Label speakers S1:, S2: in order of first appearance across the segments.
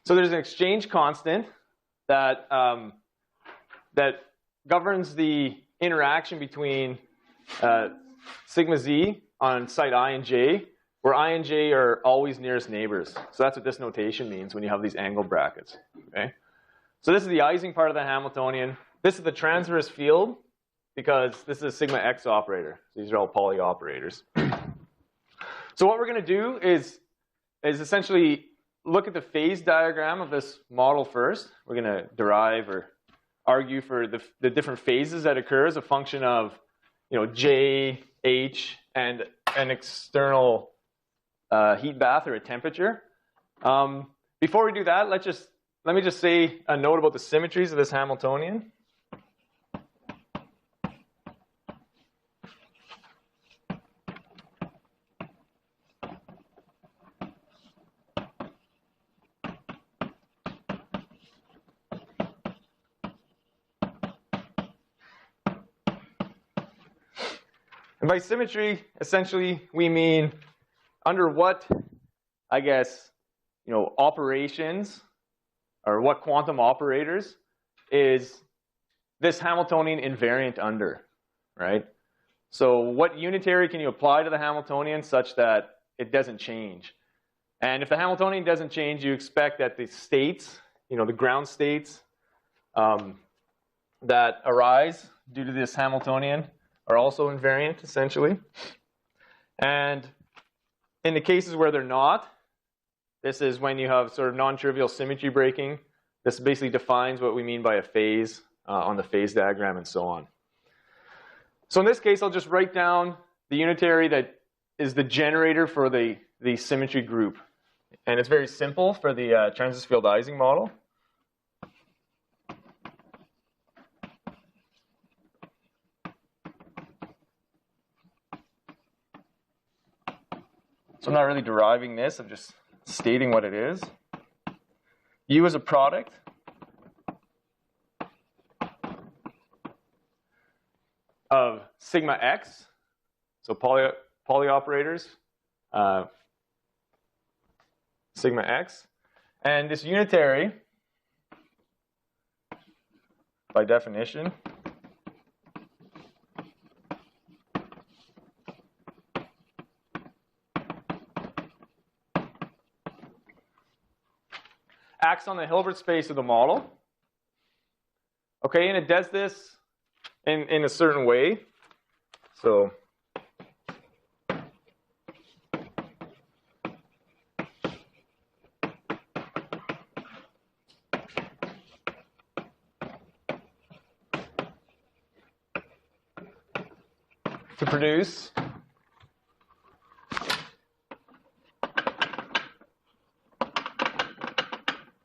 S1: So there's an exchange constant that, that governs the interaction between sigma z on site I and j, where I and j are always nearest neighbors. So that's what this notation means when you have these angle brackets. Okay? So this is the Ising part of the Hamiltonian. This is the transverse field, because this is a sigma x operator. These are all Pauli operators. So what we're going to do is essentially look at the phase diagram of this model first. We're going to derive or argue for the different phases that occur as a function of, j, h, and an external heat bath or a temperature. Before we do that, let me just say a note about the symmetries of this Hamiltonian. And by symmetry, essentially, we mean under what, I guess, operations or what quantum operators is this Hamiltonian invariant under, right? So what unitary can you apply to the Hamiltonian such that it doesn't change? And if the Hamiltonian doesn't change, you expect that the states, the ground states that arise due to this Hamiltonian are also invariant, essentially. And in the cases where they're not, this is when you have sort of non-trivial symmetry breaking. This basically defines what we mean by a phase on the phase diagram and so on. So in this case, I'll just write down the unitary that is the generator for the symmetry group. And it's very simple for the transverse field Ising model. So I'm not really deriving this, I'm just stating what it is. U is a product of sigma x, so Pauli operators, sigma x, and this unitary, by definition, acts on the Hilbert space of the model. Okay, and it does this in a certain way. So to produce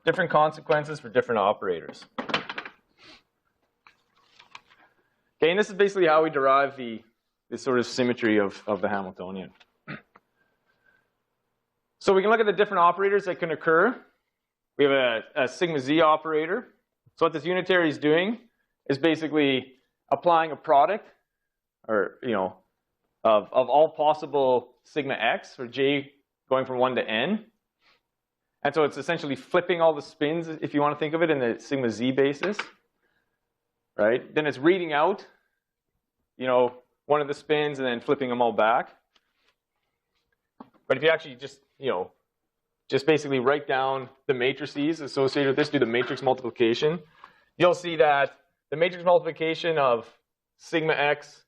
S1: different consequences for different operators. Okay, and this is basically how we derive the sort of symmetry of the Hamiltonian. So we can look at the different operators that can occur. We have a sigma z operator. So what this unitary is doing is basically applying a product, or of all possible sigma x, or j going from 1 to n. And so it's essentially flipping all the spins, if you want to think of it, in the sigma z basis, right? Then it's reading out, one of the spins and then flipping them all back. But if you actually just basically write down the matrices associated with this, do the matrix multiplication, you'll see that the matrix multiplication of sigma x,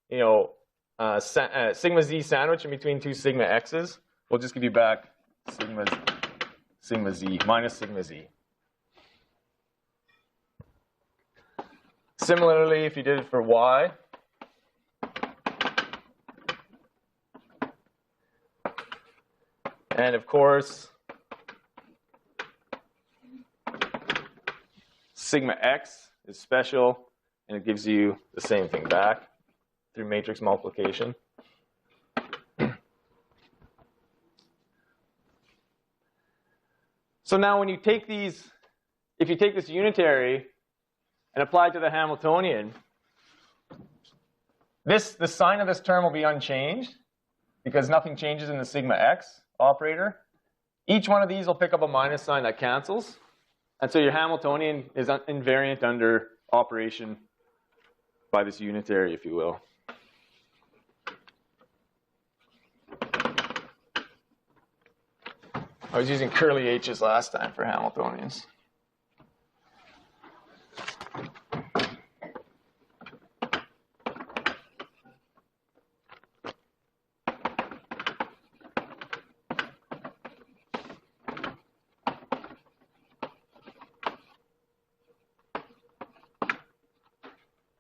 S1: sigma z sandwich in between two sigma x's will just give you back sigma z minus sigma z. Similarly, if you did it for y, and of course, sigma x is special, and it gives you the same thing back through matrix multiplication. So now when you take these, if you take this unitary and apply it to the Hamiltonian, the sign of this term will be unchanged because nothing changes in the sigma x operator. Each one of these will pick up a minus sign that cancels. And so your Hamiltonian is invariant under operation by this unitary, if you will. I was using curly H's last time for Hamiltonians.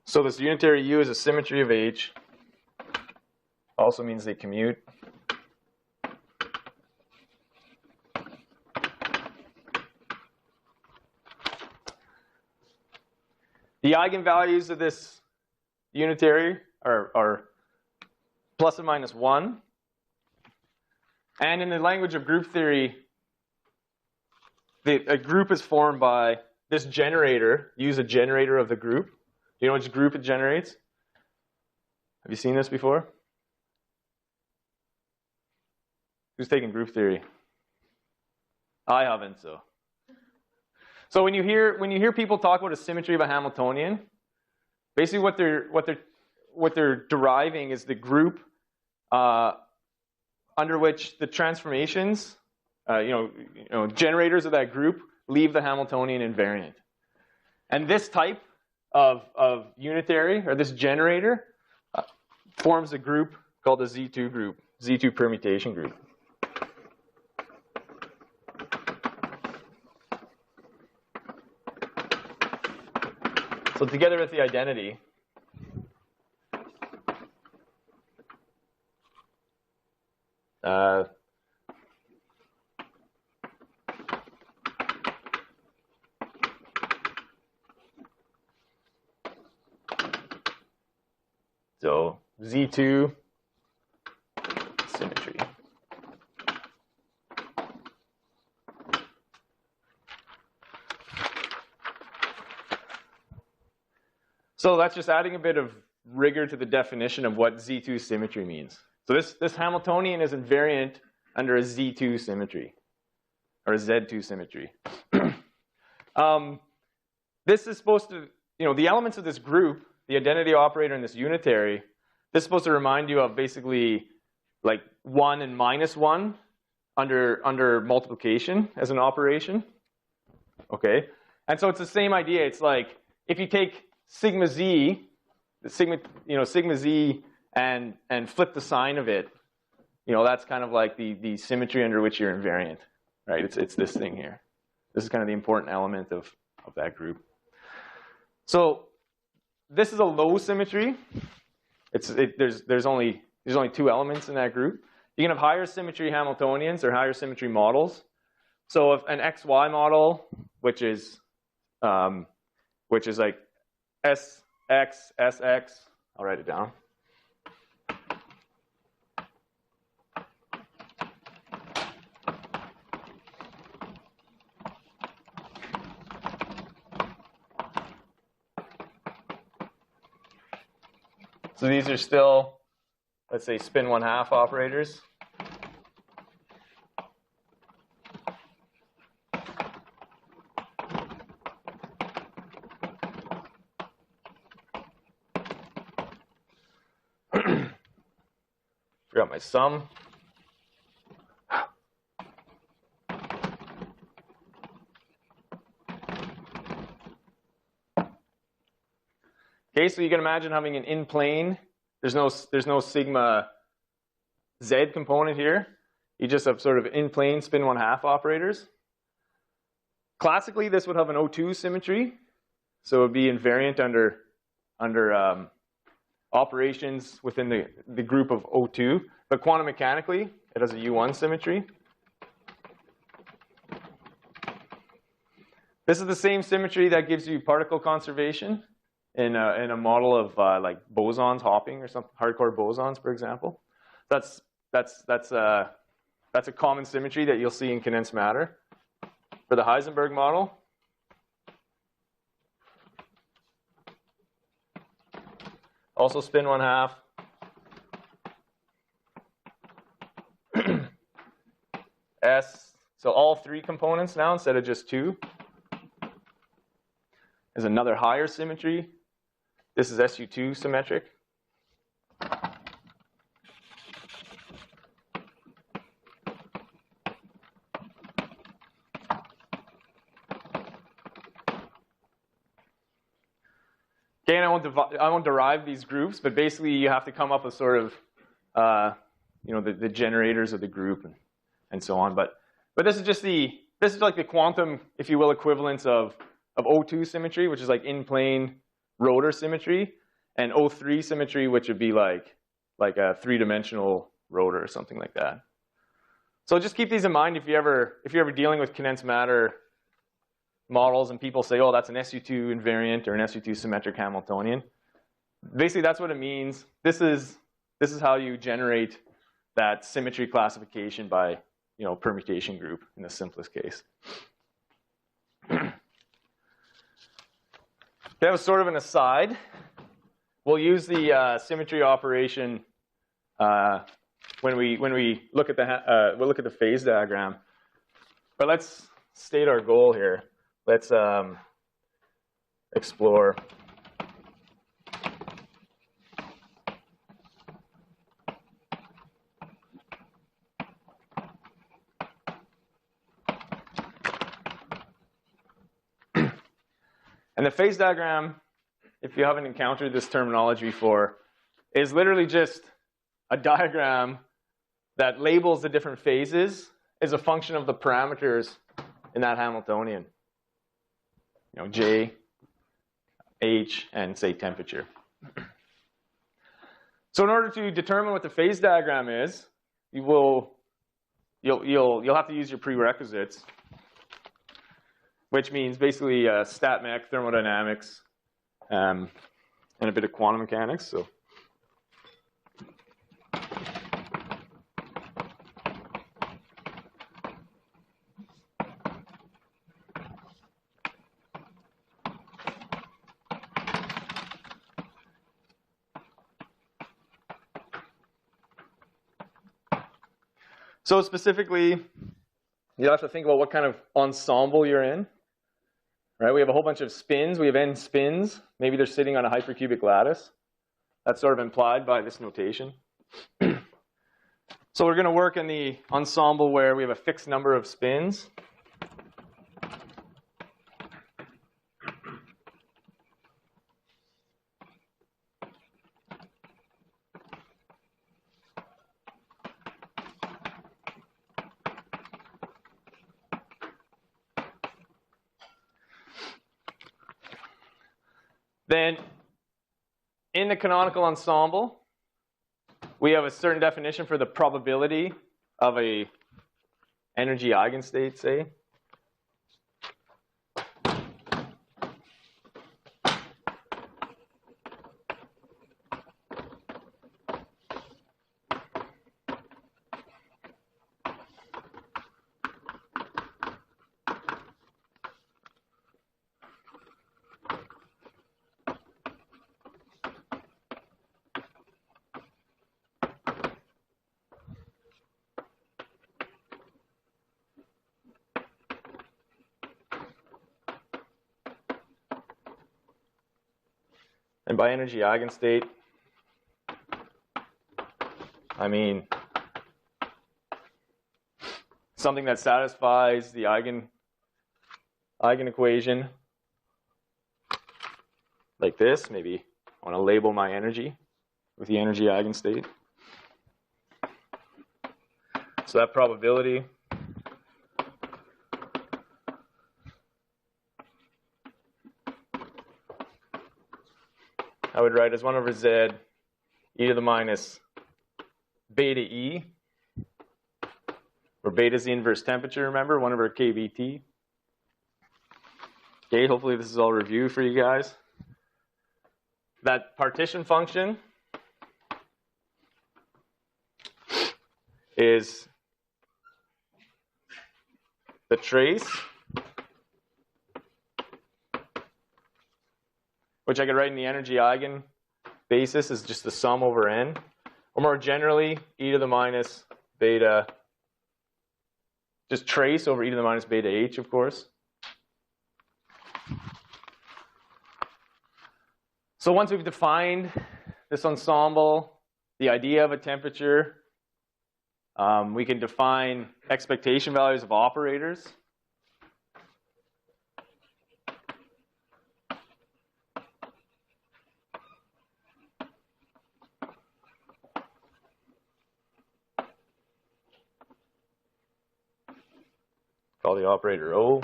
S1: So this unitary U is a symmetry of H. Also means they commute. The eigenvalues of this unitary are plus and minus 1. And in the language of group theory, a group is formed by this generator. Use a generator of the group. Do you know which group it generates? Have you seen this before? Who's taking group theory? I haven't, so. So when you hear people talk about a symmetry of a Hamiltonian, basically what they're deriving is the group under which the transformations, generators of that group leave the Hamiltonian invariant. And this type of unitary, or this generator, forms a group called the Z2 group, Z2 permutation group. So together with the identity, so Z2 symmetry. So that's just adding a bit of rigor to the definition of what Z2 symmetry means. So this Hamiltonian is invariant under a Z2 symmetry, or a Z2 symmetry. This is supposed to, the elements of this group, the identity operator and this unitary, this is supposed to remind you of basically like 1 and minus 1 under multiplication as an operation. Okay? And so it's the same idea. It's like if you take sigma z, sigma z and flip the sign of it, that's kind of like the symmetry under which you're invariant, right? It's this thing here. This is kind of the important element of that group. So this is a low symmetry. There's only 2 elements in that group. You can have higher symmetry Hamiltonians or higher symmetry models. So if an XY model, which is like SX, SX, I'll write it down. So these are still, let's say, spin 1/2 operators. Forgot my sum. Okay, so you can imagine having an in-plane. There's no sigma z component here. You just have sort of in-plane spin 1/2 operators. Classically, this would have an O2 symmetry, so it would be invariant under operations within the group of O2. But quantum mechanically, it has a U1 symmetry. This is the same symmetry that gives you particle conservation in a model of like bosons hopping or some hardcore bosons, for example. That's a common symmetry that you'll see in condensed matter. For the Heisenberg model, also spin 1/2. So all 3 components now instead of just 2. There's another higher symmetry. This is SU2 symmetric. Again, I won't derive these groups, but basically you have to come up with sort of, the generators of the group and so on. But this is just this is like the quantum, if you will, equivalence of O2 symmetry, which is like in-plane rotor symmetry, and O3 symmetry, which would be like a 3-dimensional rotor or something like that. So just keep these in mind if you're ever dealing with condensed matter models and people say, oh, that's an SU2 invariant or an SU2 symmetric Hamiltonian. Basically, that's what it means. This is how you generate that symmetry classification by permutation group in the simplest case. That was sort of an aside. We'll use the symmetry operation when we look at the phase diagram. But let's state our goal here. Let's explore and the phase diagram, if you haven't encountered this terminology before, is literally just a diagram that labels the different phases as a function of the parameters in that Hamiltonian. J, H, and say temperature. So in order to determine what the phase diagram is, you'll have to use your prerequisites, which means basically stat mech, thermodynamics, and a bit of quantum mechanics. So specifically, you have to think about what kind of ensemble you're in. Right? We have a whole bunch of spins. We have n spins. Maybe they're sitting on a hypercubic lattice. That's sort of implied by this notation. So we're going to work in the ensemble where we have a fixed number of spins. Then, in the canonical ensemble, we have a certain definition for the probability of a energy eigenstate, say. And by energy eigenstate, I mean something that satisfies the eigen equation like this. Maybe I want to label my energy with the energy eigenstate. So that probability I would write as 1 over z e to the minus beta e, where beta is the inverse temperature, remember, 1 over kBT. Okay, hopefully this is all review for you guys. That partition function is the trace, which I could write in the energy eigen basis is just the sum over n. Or more generally, e to the minus beta just trace over e to the minus beta h, of course. So once we've defined this ensemble, the idea of a temperature, we can define expectation values of operators. Call the operator O.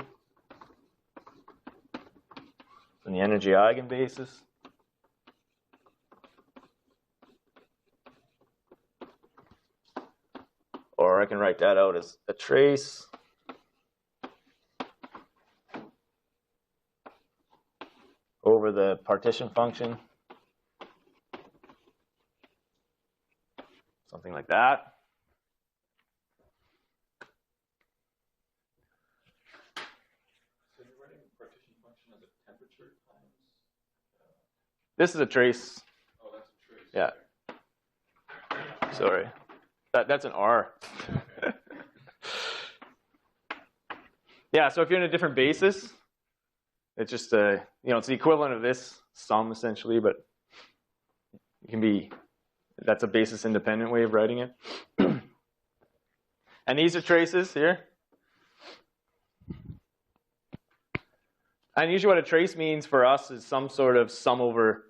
S1: And the energy eigenbasis. Or I can write that out as a trace over the partition function. Something like that. This is a trace.
S2: Oh, that's a trace.
S1: Yeah. Sorry. That's an R. Yeah, so if you're in a different basis, it's just it's the equivalent of this sum essentially, but it can be, that's a basis independent way of writing it. And these are traces here. And usually what a trace means for us is some sort of sum over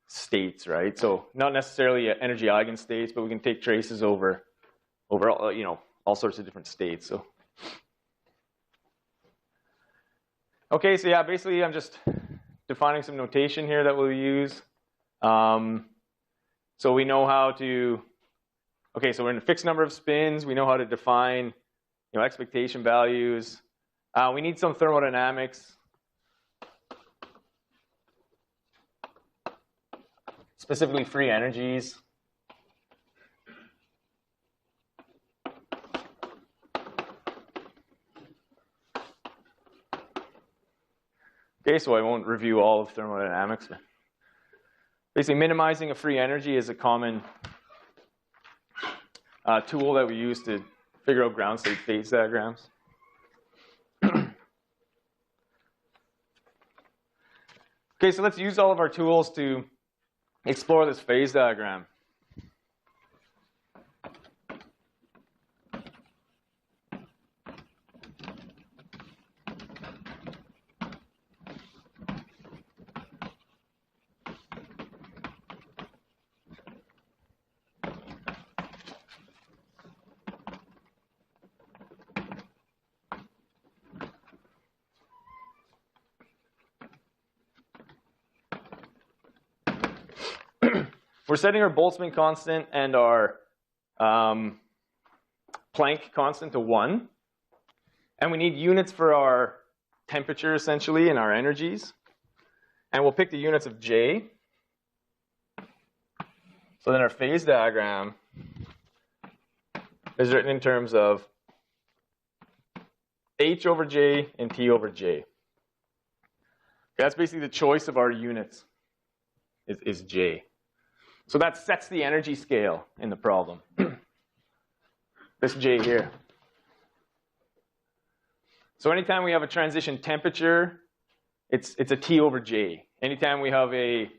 S1: states, right? So not necessarily energy eigenstates, but we can take traces over all sorts of different states. So okay, so yeah, basically I'm just defining some notation here that we'll use. So we know how to, okay, so we're in a fixed number of spins. We know how to define, expectation values. We need some thermodynamics. Specifically free energies. Okay, so I won't review all of thermodynamics. But basically, minimizing a free energy is a common tool that we use to figure out ground state phase diagrams. Okay, so let's use all of our tools to explore this phase diagram. We're setting our Boltzmann constant and our Planck constant to 1. And we need units for our temperature, essentially, and our energies. And we'll pick the units of J. So then our phase diagram is written in terms of H over J and T over J. Okay, that's basically the choice of our units is J. So that sets the energy scale in the problem. This J here. So anytime we have a transition temperature, it's a T over J. Anytime we have a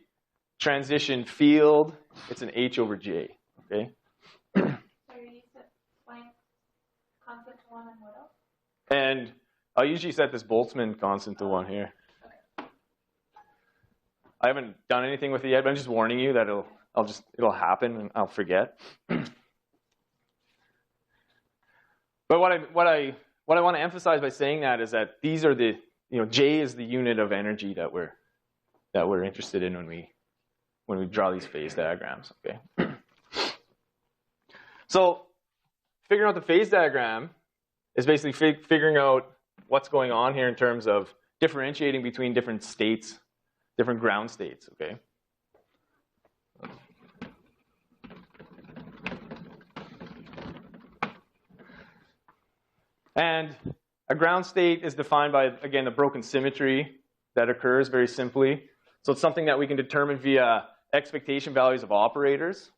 S1: transition field, it's an H over J. Okay?
S3: So you set Planck constant to 1 and what else?
S1: And I'll usually set this Boltzmann constant to 1 here.
S3: Okay.
S1: I haven't done anything with it yet, but I'm just warning you that it'll happen and I'll forget. But what I want to emphasize by saying that is that these are the, J is the unit of energy that we're interested in when we draw these phase diagrams. Okay. So figuring out the phase diagram is basically figuring out what's going on here in terms of differentiating between different states, different ground states. Okay. And a ground state is defined by, again, the broken symmetry that occurs very simply. So it's something that we can determine via expectation values of operators.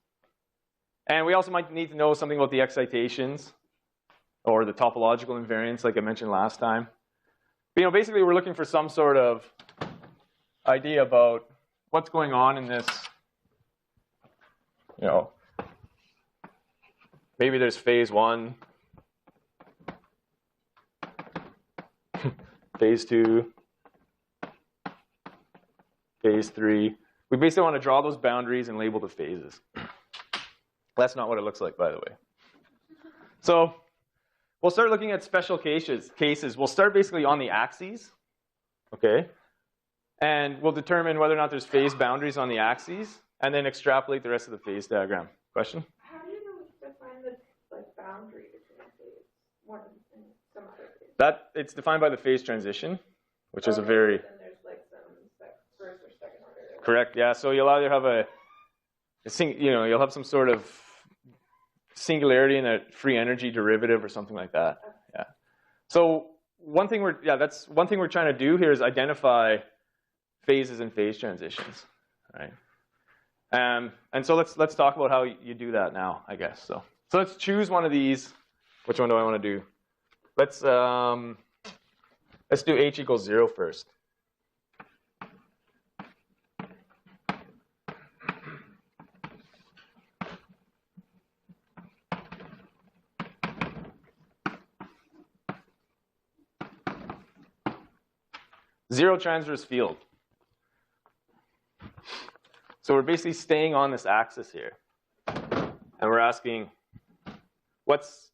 S1: And we also might need to know something about the excitations. or the topological invariance, like I mentioned last time. But, basically we're looking for some sort of idea about what's going on in this, maybe there's phase 1, phase 2, phase 3. We basically want to draw those boundaries and label the phases. That's not what it looks like, by the way. So we'll start looking at special cases. We'll start basically on the axes, okay? And we'll determine whether or not there's phase boundaries on the axes, and then extrapolate the rest of the phase diagram. Question?
S3: How do you define the boundary between phase 1 and some other phase?
S1: It's defined by the phase transition, which is a very...
S3: And there's some first or second order.
S1: Correct, yeah. So you'll either have you'll have some sort of singularity in a free energy derivative or something like that. Yeah. So one thing we're trying to do here is identify phases and phase transitions, right? And so let's talk about how you do that now, I guess. So let's choose one of these. Which one do I want to do? Let's do h equals 0 first. Zero transverse field. So we're basically staying on this axis here, and we're asking what's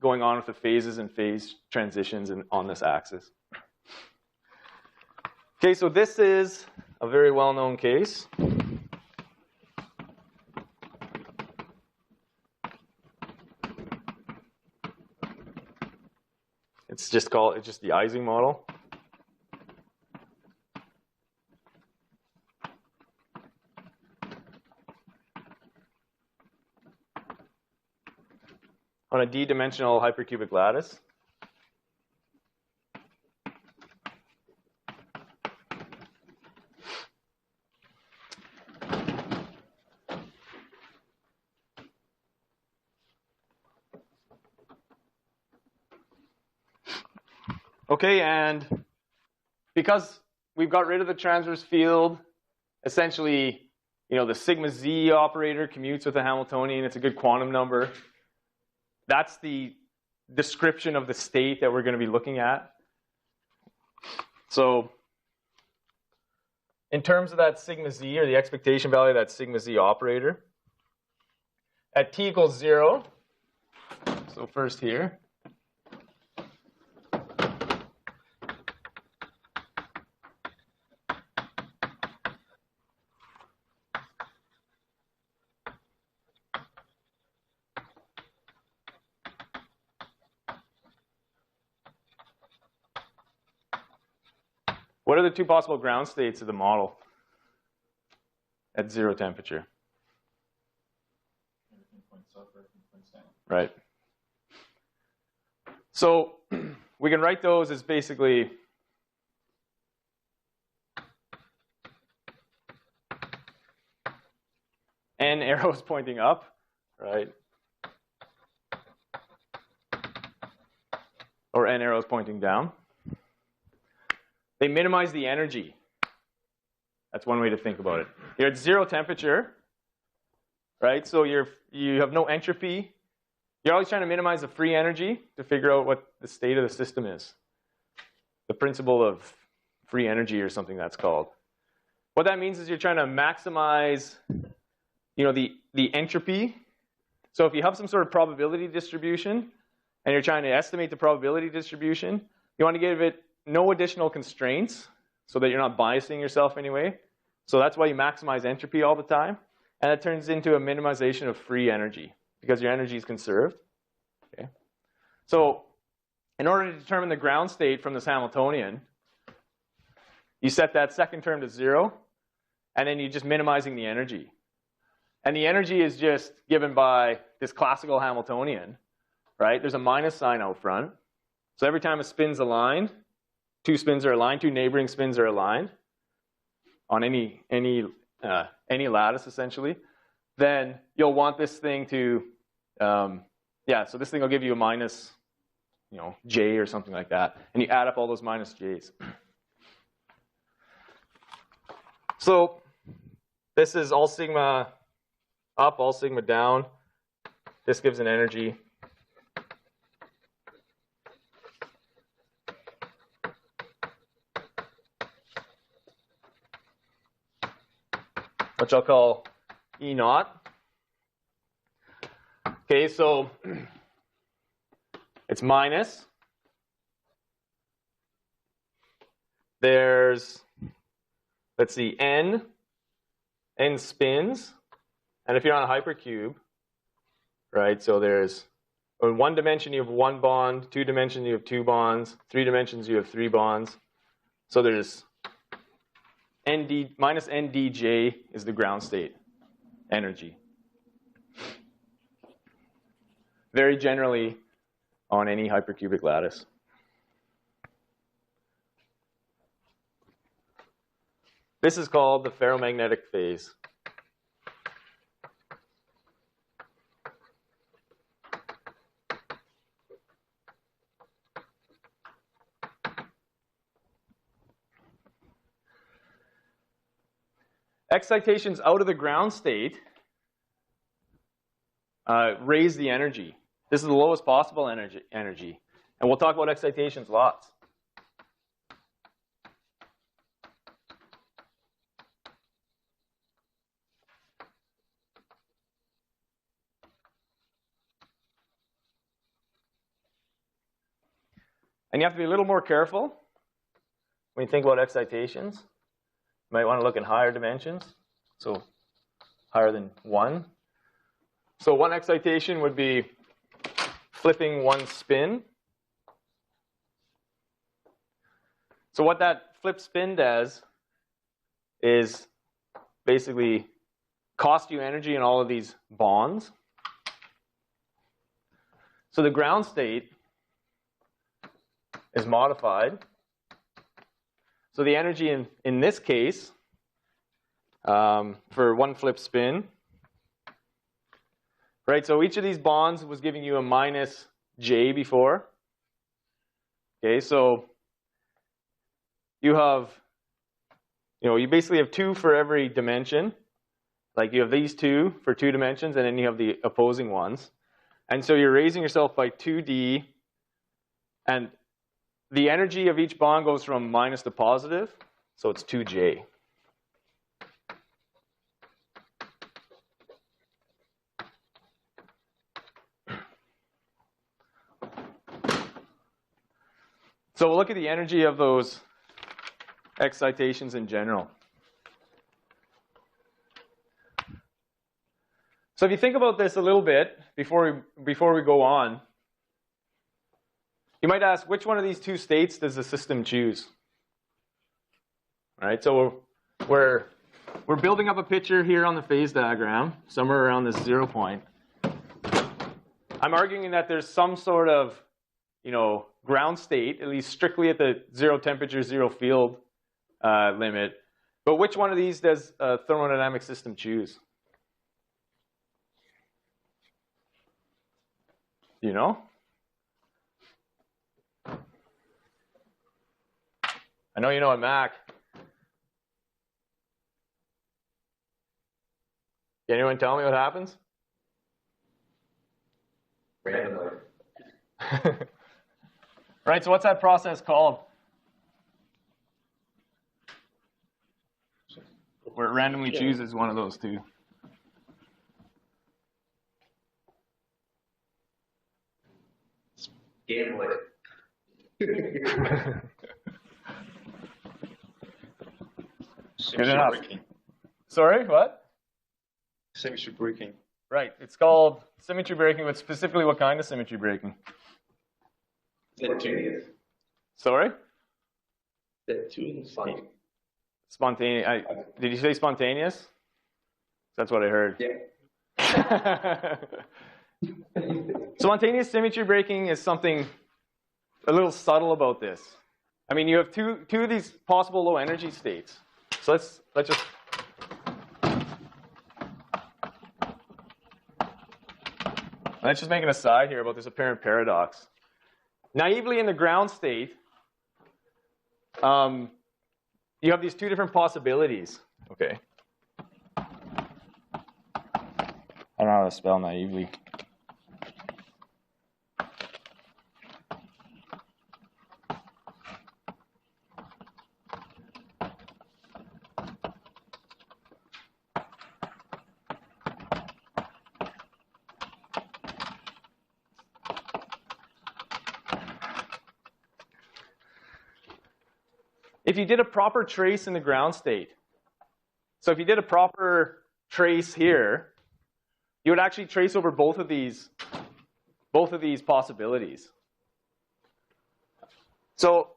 S1: going on with the phases and phase transitions on this axis. Okay, so this is a very well-known case. It's just the Ising model. On a d-dimensional hypercubic lattice. Okay, and because we've got rid of the transverse field, essentially, the sigma z operator commutes with the Hamiltonian. It's a good quantum number. That's the description of the state that we're going to be looking at. So in terms of that sigma z, or the expectation value of that sigma z operator, at t equals 0, so first here, what are the two possible ground states of the model at 0 temperature? Right. So we can write those as basically n arrows pointing up, right? Or n arrows pointing down. They minimize the energy. That's one way to think about it. You're at 0 temperature, right? So you have no entropy. You're always trying to minimize the free energy to figure out what the state of the system is. The principle of free energy, or something that's called. What that means is you're trying to maximize, the entropy. So if you have some sort of probability distribution and you're trying to estimate the probability distribution, you want to give it no additional constraints so that you're not biasing yourself anyway. So that's why you maximize entropy all the time. And that turns into a minimization of free energy because your energy is conserved. Okay. So in order to determine the ground state from this Hamiltonian, you set that second term to 0, and then you're just minimizing the energy. And the energy is just given by this classical Hamiltonian, right? There's a minus sign out front. So every time a spin's aligned, two spins are aligned, two neighboring spins are aligned on any lattice, essentially, then you'll want this thing to Yeah, so this thing will give you a minus, j or something like that. And you add up all those minus j's. So this is all sigma up, all sigma down. This gives an energy. Which I'll call E naught. Okay, so it's minus. There's, let's see, n spins. And if you're on a hypercube, right, so there's, in one dimension you have one bond, 2 dimensions you have 2 bonds, 3 dimensions you have 3 bonds. So there's minus ndj is the ground state energy. Very generally on any hypercubic lattice. This is called the ferromagnetic phase. Excitations out of the ground state raise the energy. This is the lowest possible energy. And we'll talk about excitations lots. And you have to be a little more careful when you think about excitations. You might want to look in higher dimensions, so higher than 1. So one excitation would be flipping one spin. So what that flip spin does is basically cost you energy in all of these bonds. So the ground state is modified. So the energy in this case, for one flip spin, right, so each of these bonds was giving you a minus j before. Okay, so you have, you basically have 2 for every dimension. Like you have these 2 for 2 dimensions, and then you have the opposing ones. And so you're raising yourself by 2d, and the energy of each bond goes from minus to positive, so it's 2j. So we'll look at the energy of those excitations in general. So if you think about this a little bit before we go on, you might ask, which one of these 2 states does the system choose? All right, so we're building up a picture here on the phase diagram, somewhere around this 0 point. I'm arguing that there's some sort of, ground state, at least strictly at the 0 temperature, 0 field limit. But which one of these does a thermodynamic system choose? You know? I know you know at Mac. Can anyone tell me what happens?
S2: Randomly.
S1: Right, so what's that process called? Where it randomly chooses one of those 2.
S2: Gambling.
S1: Good enough. Breaking. Sorry, what?
S2: Symmetry breaking.
S1: Right, it's called symmetry breaking, but specifically what kind of symmetry breaking?
S2: Spontaneous.
S1: Sorry?
S2: Spontaneous.
S1: Did you say spontaneous? That's what I heard.
S2: Yeah.
S1: Spontaneous symmetry breaking is something a little subtle about this. I mean, you have two of these possible low energy states. So let's just. Let's just make an aside here about this apparent paradox. Naively in the ground state, you have these two different possibilities. Okay. I don't know how to spell naively. If you did a proper trace in the ground state, so if you did a proper trace here, you would actually trace over both of these possibilities. So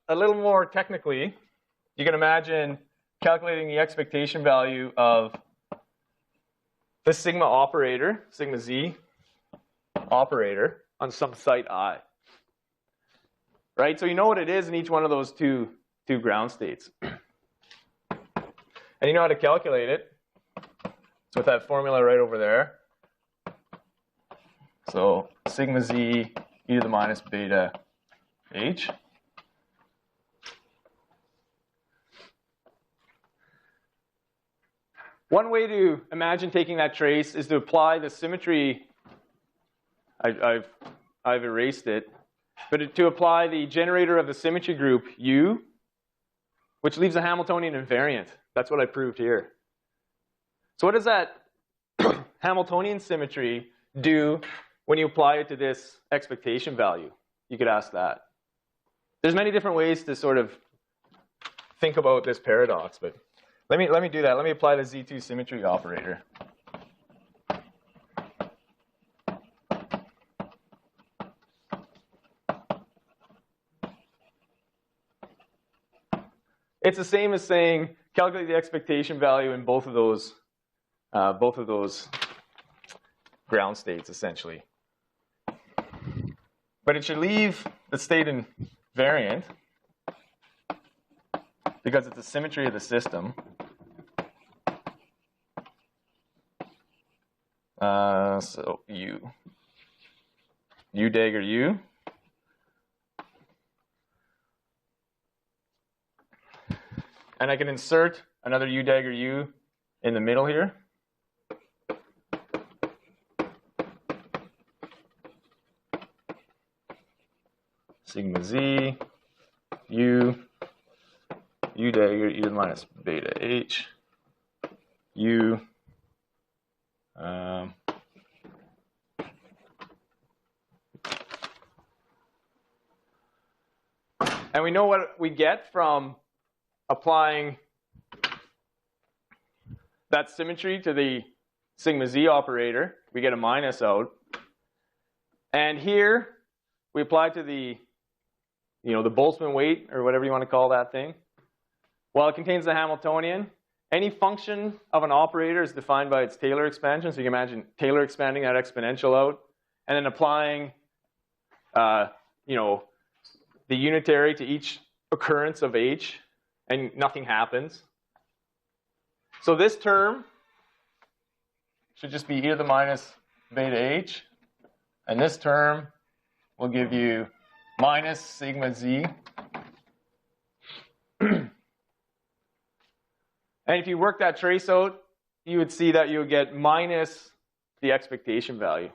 S1: a little more technically, you can imagine calculating the expectation value of the sigma operator, sigma z operator, on some site I. Right? So you know what it is in each one of those two ground states. And you know how to calculate it. It's with that formula right over there. So sigma z e to the minus beta h. One way to imagine taking that trace is to apply the symmetry. I've erased it. But to apply the generator of the symmetry group U, which leaves a Hamiltonian invariant. That's what I proved here. So what does that Hamiltonian symmetry do when you apply it to this expectation value? You could ask that. There's many different ways to sort of think about this paradox, but let me do that. Let me apply the Z2 symmetry operator. It's the same as saying calculate the expectation value in both of those ground states, essentially. But it should leave the state invariant because it's the symmetry of the system. So U dagger U. And I can insert another U dagger U in the middle here. Sigma z, U dagger e to the minus beta h, U. And we know what we get from applying that symmetry to the sigma z operator. We get a minus out. And here we apply to the Boltzmann weight, or whatever you want to call that thing. Well, it contains the Hamiltonian. Any function of an operator is defined by its Taylor expansion. So you can imagine Taylor expanding that exponential out, and then applying, the unitary to each occurrence of h, and nothing happens. So this term should just be e to the minus beta h, and this term will give you minus sigma z. And if you work that trace out, you would see that you would get minus the expectation value.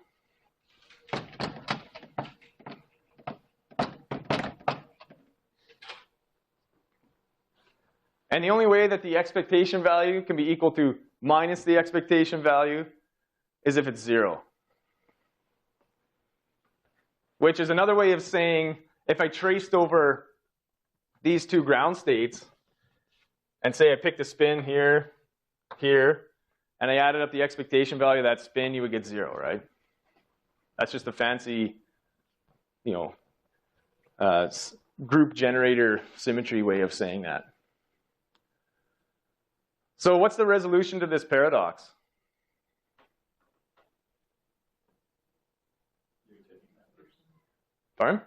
S1: And the only way that the expectation value can be equal to minus the expectation value is if it's 0. Which is another way of saying, if I traced over these two ground states, and say I picked a spin here, and I added up the expectation value of that spin, you would get 0, right? That's just a fancy, group generator symmetry way of saying that. So what's the resolution to this paradox?
S4: You're taking an average.
S1: Pardon?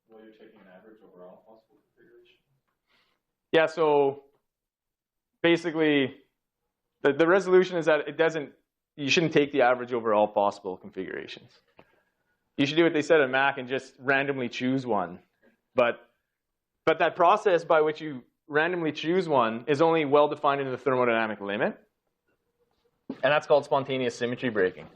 S4: Well, you're taking an average over all possible configurations.
S1: Yeah, so basically the resolution is that you shouldn't take the average over all possible configurations. you should do what they said at Mac and just randomly choose one. But that process by which you randomly choose one is only well defined in the thermodynamic limit. And that's called spontaneous symmetry breaking.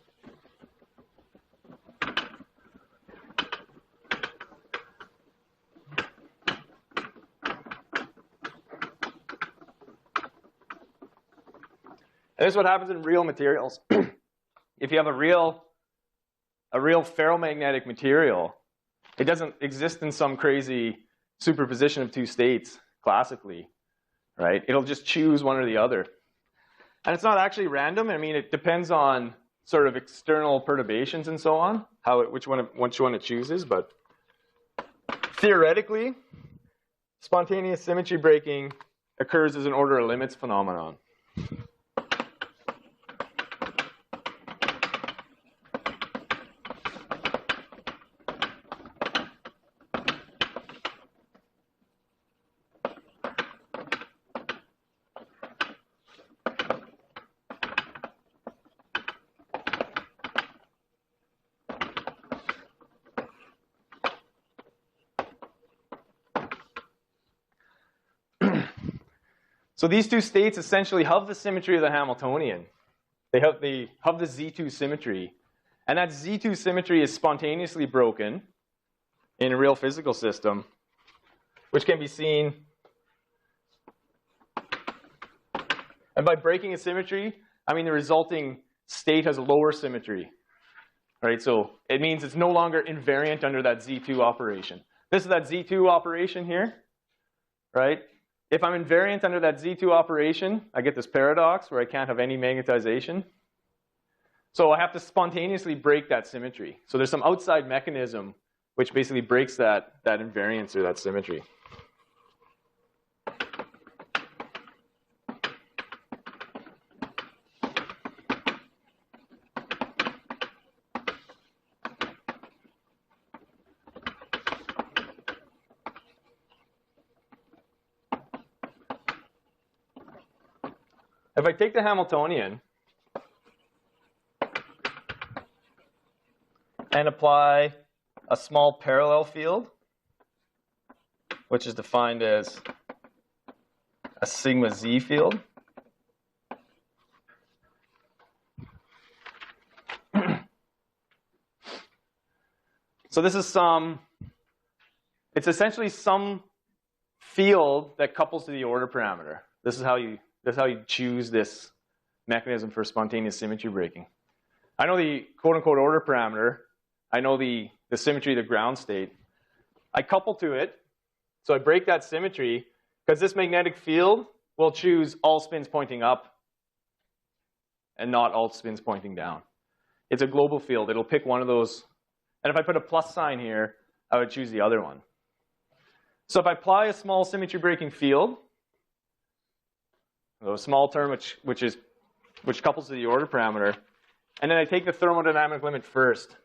S1: And this is what happens in real materials. If you have a real ferromagnetic material, it doesn't exist in some crazy superposition of two states classically, right? It'll just choose one or the other. And it's not actually random. I mean, it depends on sort of external perturbations and so on, which one it chooses. But theoretically, spontaneous symmetry breaking occurs as an order of limits phenomenon. So these two states essentially have the symmetry of the Hamiltonian. They have the Z2 symmetry. And that Z2 symmetry is spontaneously broken in a real physical system, which can be seen. And by breaking a symmetry, I mean the resulting state has a lower symmetry. Right? So it means it's no longer invariant under that Z2 operation. This is that Z2 operation here, right? If I'm invariant under that Z2 operation, I get this paradox where I can't have any magnetization. So I have to spontaneously break that symmetry. So there's some outside mechanism which basically breaks that invariance or that symmetry. If I take the Hamiltonian and apply a small parallel field, which is defined as a sigma z field, so this is it's essentially some field that couples to the order parameter. This is how you choose this mechanism for spontaneous symmetry breaking. I know the quote-unquote order parameter. I know the symmetry of the ground state. I couple to it, so I break that symmetry, because this magnetic field will choose all spins pointing up and not all spins pointing down. It's a global field. It'll pick one of those. And if I put a plus sign here, I would choose the other one. So if I apply a small symmetry breaking field, a small term which couples to the order parameter, and then I take the thermodynamic limit first.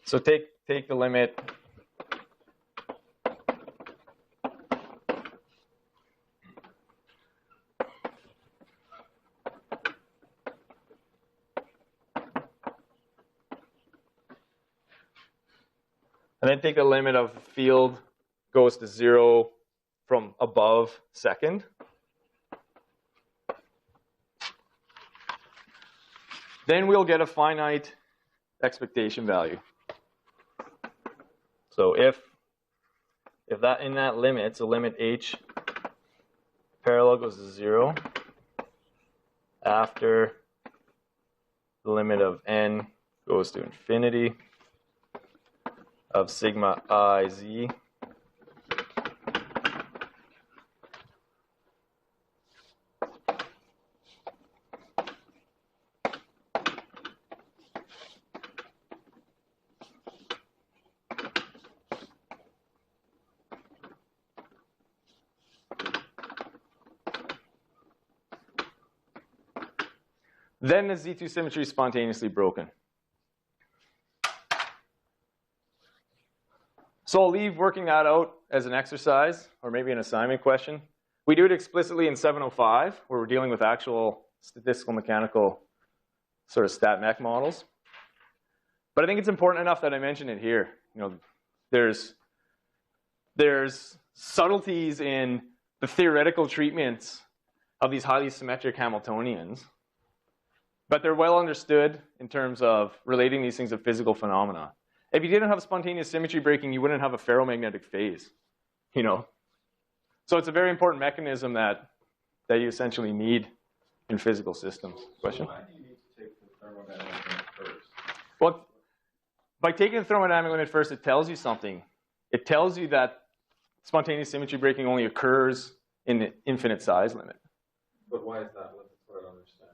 S1: So take the limit and then take the limit of the field goes to 0 from above second. Then we'll get a finite expectation value. So if that in that limit, so limit h parallel goes to 0 after the limit of n goes to infinity of sigma I z, then the Z2 symmetry is spontaneously broken. So I'll leave working that out as an exercise, or maybe an assignment question. We do it explicitly in 705, where we're dealing with actual statistical mechanical sort of stat mech models. But I think it's important enough that I mention it here. You know, there's subtleties in the theoretical treatments of these highly symmetric Hamiltonians, but they're well understood in terms of relating these things to physical phenomena. If you didn't have spontaneous symmetry breaking, you wouldn't have a ferromagnetic phase, you know. So it's a very important mechanism that you essentially need in physical systems. Question?
S4: Why do you need to take the thermodynamic limit first?
S1: Well, by taking the thermodynamic limit first, it tells you something. It tells you that spontaneous symmetry breaking only occurs in the infinite size limit.
S4: But why is that? That's what I don't understand.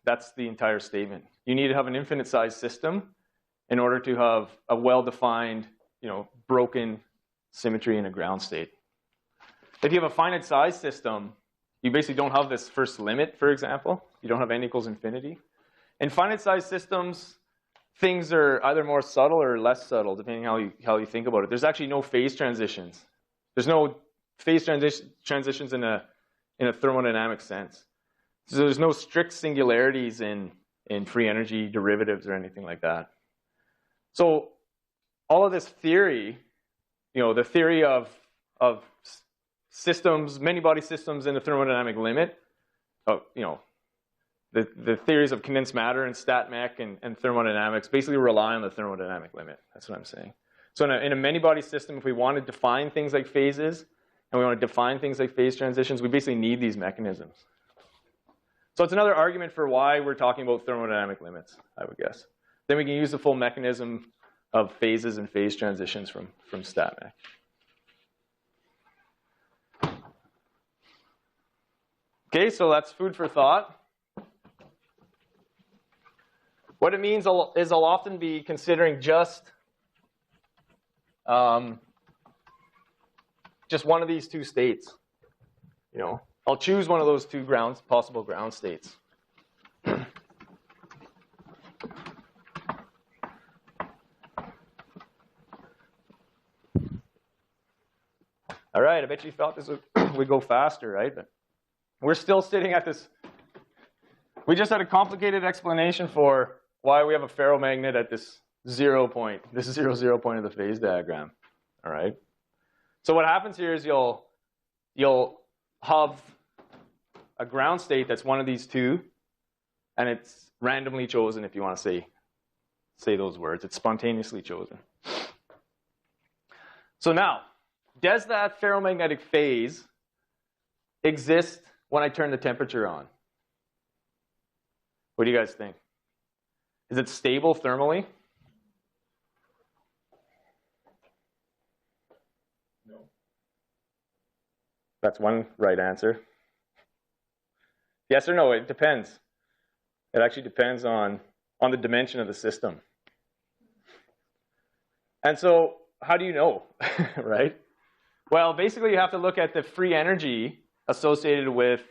S1: That's the entire statement. You need to have an infinite size system in order to have a well-defined, you know, broken symmetry in a ground state. If you have a finite size system, you basically don't have this first limit, for example. You don't have n equals infinity. In finite size systems, things are either more subtle or less subtle, depending how you think about it. There's actually no phase transitions. There's no phase transitions in a thermodynamic sense. So there's no strict singularities in free energy derivatives or anything like that. So all of this theory, you know, the theory of systems, many-body systems in the thermodynamic limit, you know, the theories of condensed matter and stat mech and thermodynamics basically rely on the thermodynamic limit. That's what I'm saying. So in a many-body system, if we want to define things like phases and we want to define things like phase transitions, we basically need these mechanisms. So it's another argument for why we're talking about thermodynamic limits, I would guess. Then we can use the full mechanism of phases and phase transitions from stat mech. Okay, so that's food for thought. What it means is I'll often be considering just one of these two states. You know, I'll choose one of those two possible ground states. All right, I bet you thought this would go faster, right? But we're still sitting at this. We just had a complicated explanation for why we have a ferromagnet at this 0 point, this 0, 0 point of the phase diagram. All right. So what happens here is you'll have a ground state that's one of these two, and it's randomly chosen. If you want to say those words, it's spontaneously chosen. So now, does that ferromagnetic phase exist when I turn the temperature on? What do you guys think? Is it stable thermally?
S4: No.
S1: That's one right answer. Yes or no? It depends. It actually depends on the dimension of the system. And so, how do you know, right? Well, basically, you have to look at the free energy associated with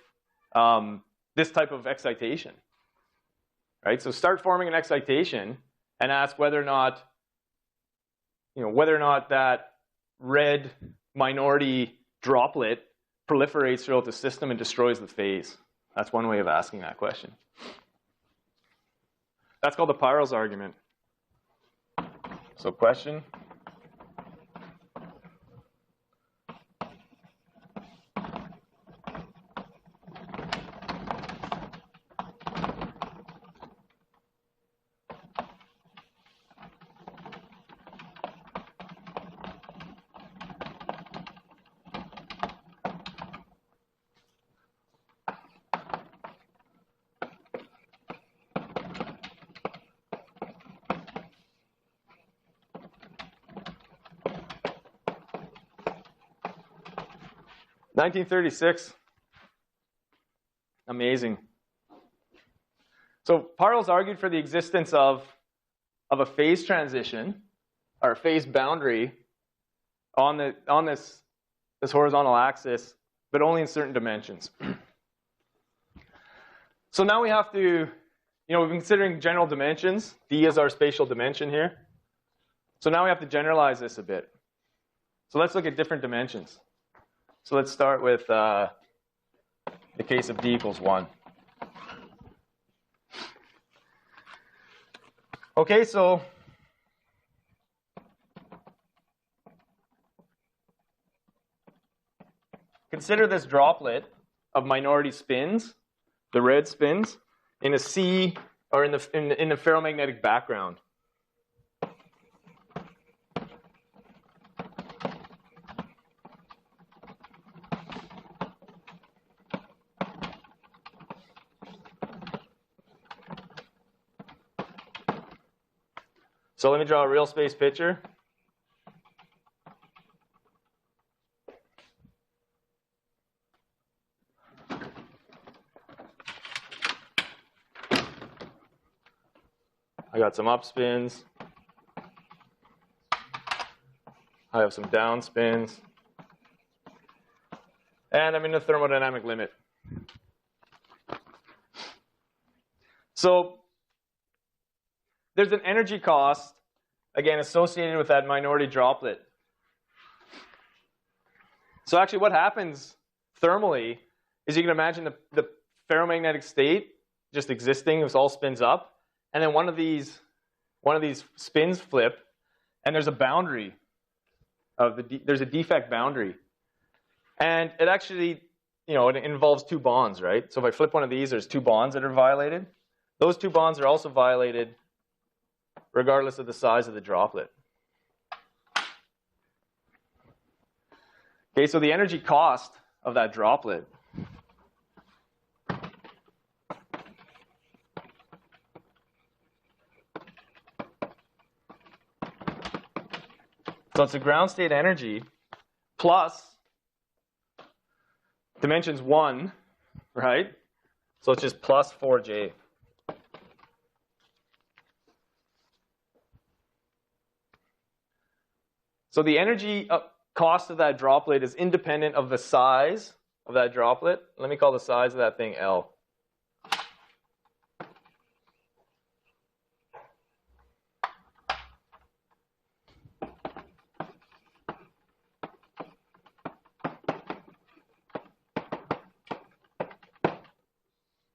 S1: this type of excitation. Right? So start forming an excitation and ask whether or not that red minority droplet proliferates throughout the system and destroys the phase. That's one way of asking that question. That's called the Peierls argument. So question? (1936). Amazing. So Peierls argued for the existence of a phase transition or a phase boundary on this horizontal axis, but only in certain dimensions. So now we have to, we've been considering general dimensions. D is our spatial dimension here. So now we have to generalize this a bit. So let's look at different dimensions. So let's start with the case of D equals 1. Okay, so consider this droplet of minority spins, the red spins, in a C or in the ferromagnetic background. So let me draw a real space picture. I got some up spins. I have some down spins. And I'm in the thermodynamic limit. So there's an energy cost, again, associated with that minority droplet. So actually what happens thermally is you can imagine the ferromagnetic state just existing, it all spins up, and then one of these spins flip, and there's a boundary there's a defect boundary. And it actually, it involves two bonds, right? So if I flip one of these, there's two bonds that are violated. Those two bonds are also violated regardless of the size of the droplet. Okay, so the energy cost of that droplet so it's a ground state energy plus dimensions 1, right? So it's just plus 4J. So the energy cost of that droplet is independent of the size of that droplet. Let me call the size of that thing L.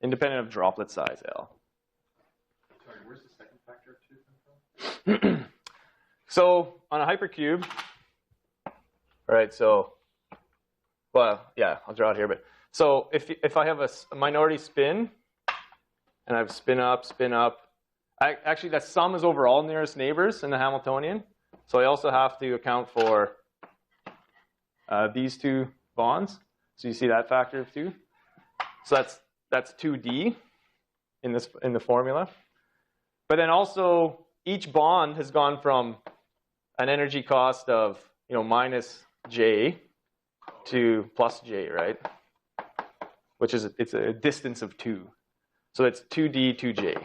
S1: Independent of droplet size L.
S4: Sorry, where's the second factor of 2 come from?
S1: So on a hypercube, all right, so, well, yeah, I'll draw it here. But so if I have a minority spin, and I have spin up, actually that sum is over all nearest neighbors in the Hamiltonian. So I also have to account for these two bonds. So you see that factor of 2. So that's 2D in the formula. But then also each bond has gone from an energy cost of minus J to plus J, right? Which is it's a distance of 2. So it's 2D, 2J.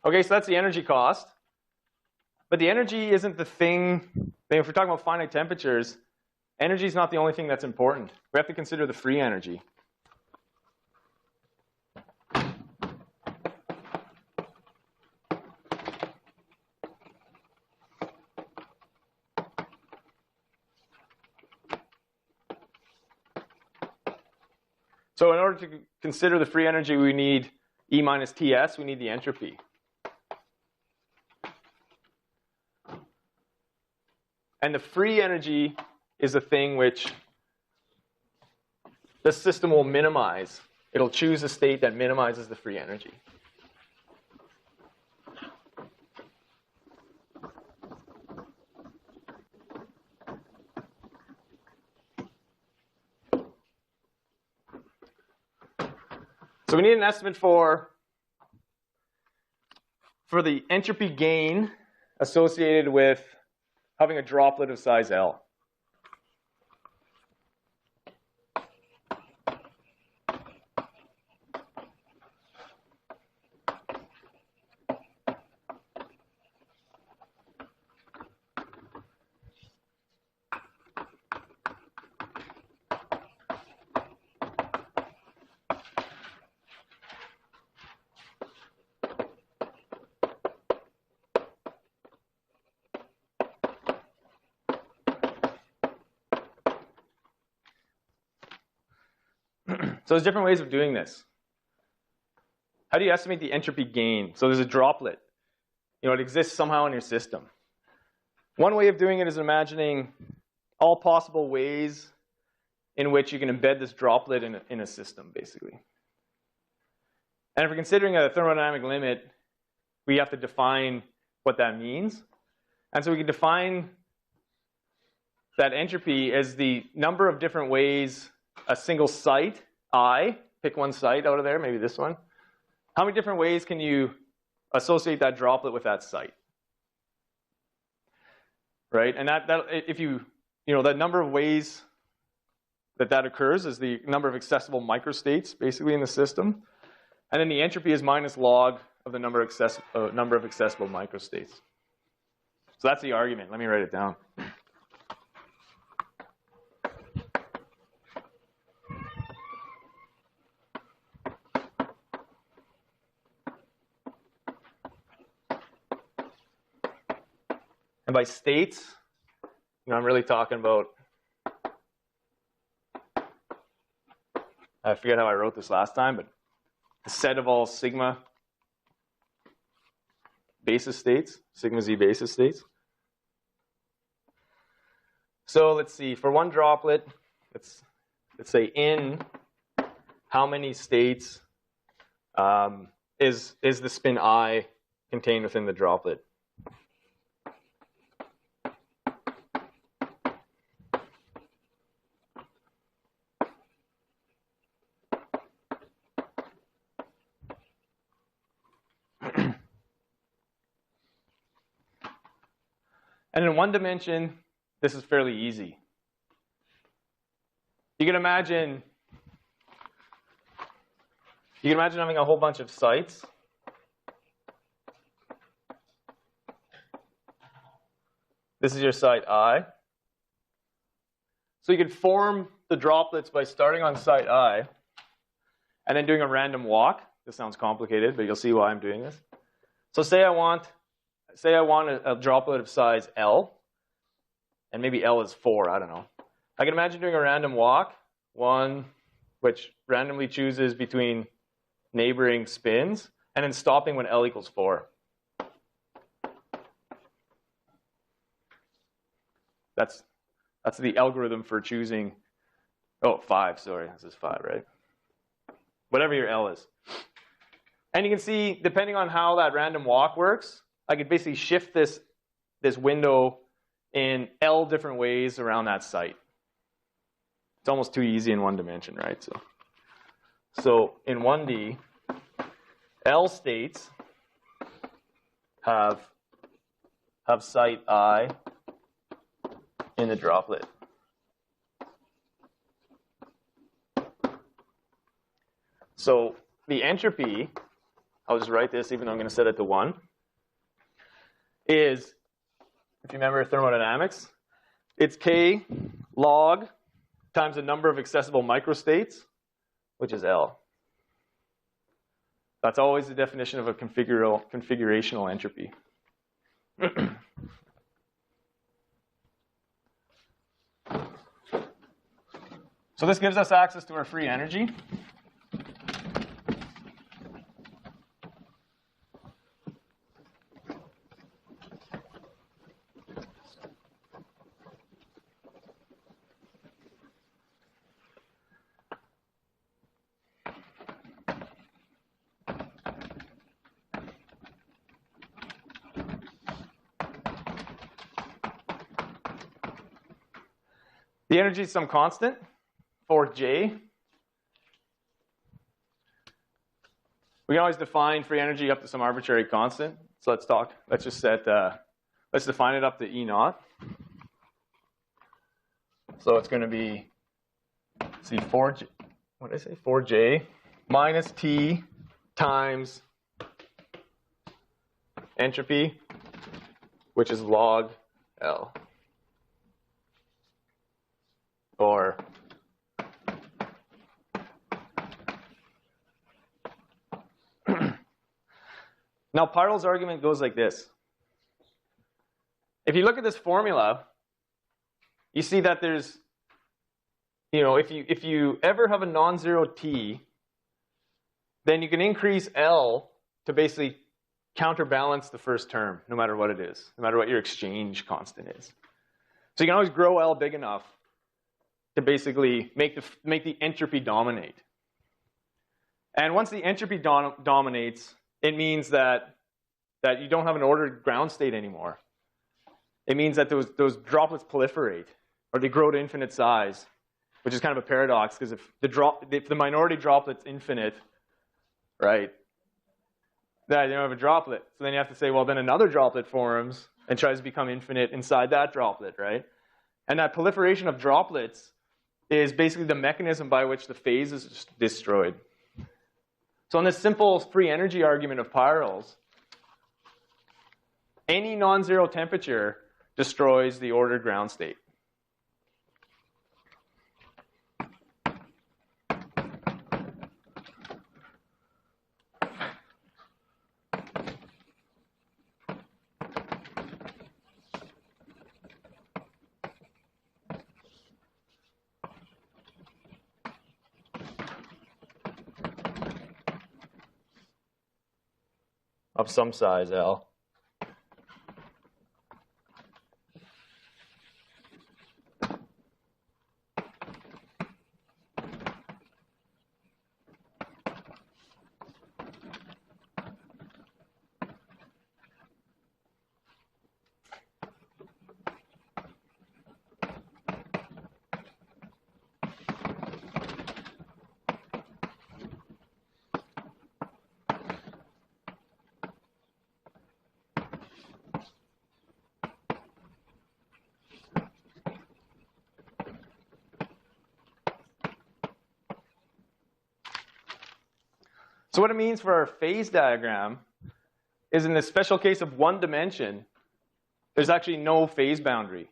S1: Okay, so that's the energy cost. But the energy isn't the thing. If we're talking about finite temperatures, energy is not the only thing that's important. We have to consider the free energy. So in order to consider the free energy, we need E minus Ts, we need the entropy. And the free energy is the thing which the system will minimize. It'll choose a state that minimizes the free energy. So we need an estimate for the entropy gain associated with having a droplet of size L. So there's different ways of doing this. How do you estimate the entropy gain? So there's a droplet. It exists somehow in your system. One way of doing it is imagining all possible ways in which you can embed this droplet in a system, basically. And if we're considering a thermodynamic limit, we have to define what that means. And so we can define that entropy as the number of different ways a single site, I, pick one site out of there, maybe this one. How many different ways can you associate that droplet with that site? Right? And that number of ways that occurs is the number of accessible microstates, basically, in the system. And then the entropy is minus log of the number of accessible microstates. So that's the argument. Let me write it down. And by states, I'm really talking about, I forget how I wrote this last time, but the set of all sigma basis states, sigma z basis states. So let's see, for one droplet, let's say in how many states is the spin I contained within the droplet? And in one dimension, this is fairly easy. You can imagine having a whole bunch of sites. This is your site I. So you could form the droplets by starting on site I and then doing a random walk. This sounds complicated, but you'll see why I'm doing this. So say I want a droplet of size L, and maybe L is 4, I don't know. I can imagine doing a random walk, one which randomly chooses between neighboring spins, and then stopping when L equals 4. That's the algorithm for choosing, 5, sorry, this is 5, right? Whatever your L is. And you can see, depending on how that random walk works, I could basically shift this window in L different ways around that site. It's almost too easy in one dimension, right? So in 1D, L states have site I in the droplet. So the entropy, I'll just write this even though I'm going to set it to 1, is, if you remember thermodynamics, it's K log times the number of accessible microstates, which is L. That's always the definition of a configurational entropy. So this gives us access to our free energy. The energy is some constant, 4J. We can always define free energy up to some arbitrary constant. So let's define it up to E naught. So it's going to be, let's see, 4J, what did I say? 4J minus T times entropy, which is log L. Or now Peierls' argument goes like this. If you look at this formula, you see that there's if you ever have a non-zero T, then you can increase L to basically counterbalance the first term, no matter what it is, no matter what your exchange constant is. So you can always grow L big enough to basically make the entropy dominate. And once the entropy dominates, it means that you don't have an ordered ground state anymore. It means that those droplets proliferate, or they grow to infinite size, which is kind of a paradox, because if the minority droplet's infinite, right, then you don't have a droplet. So then you have to say, well, then another droplet forms and tries to become infinite inside that droplet, right? And that proliferation of droplets is basically the mechanism by which the phase is destroyed. So in this simple free energy argument of Peierls, any non-zero temperature destroys the ordered ground state. Of some size, L. So what it means for our phase diagram is in this special case of one dimension, there's actually no phase boundary.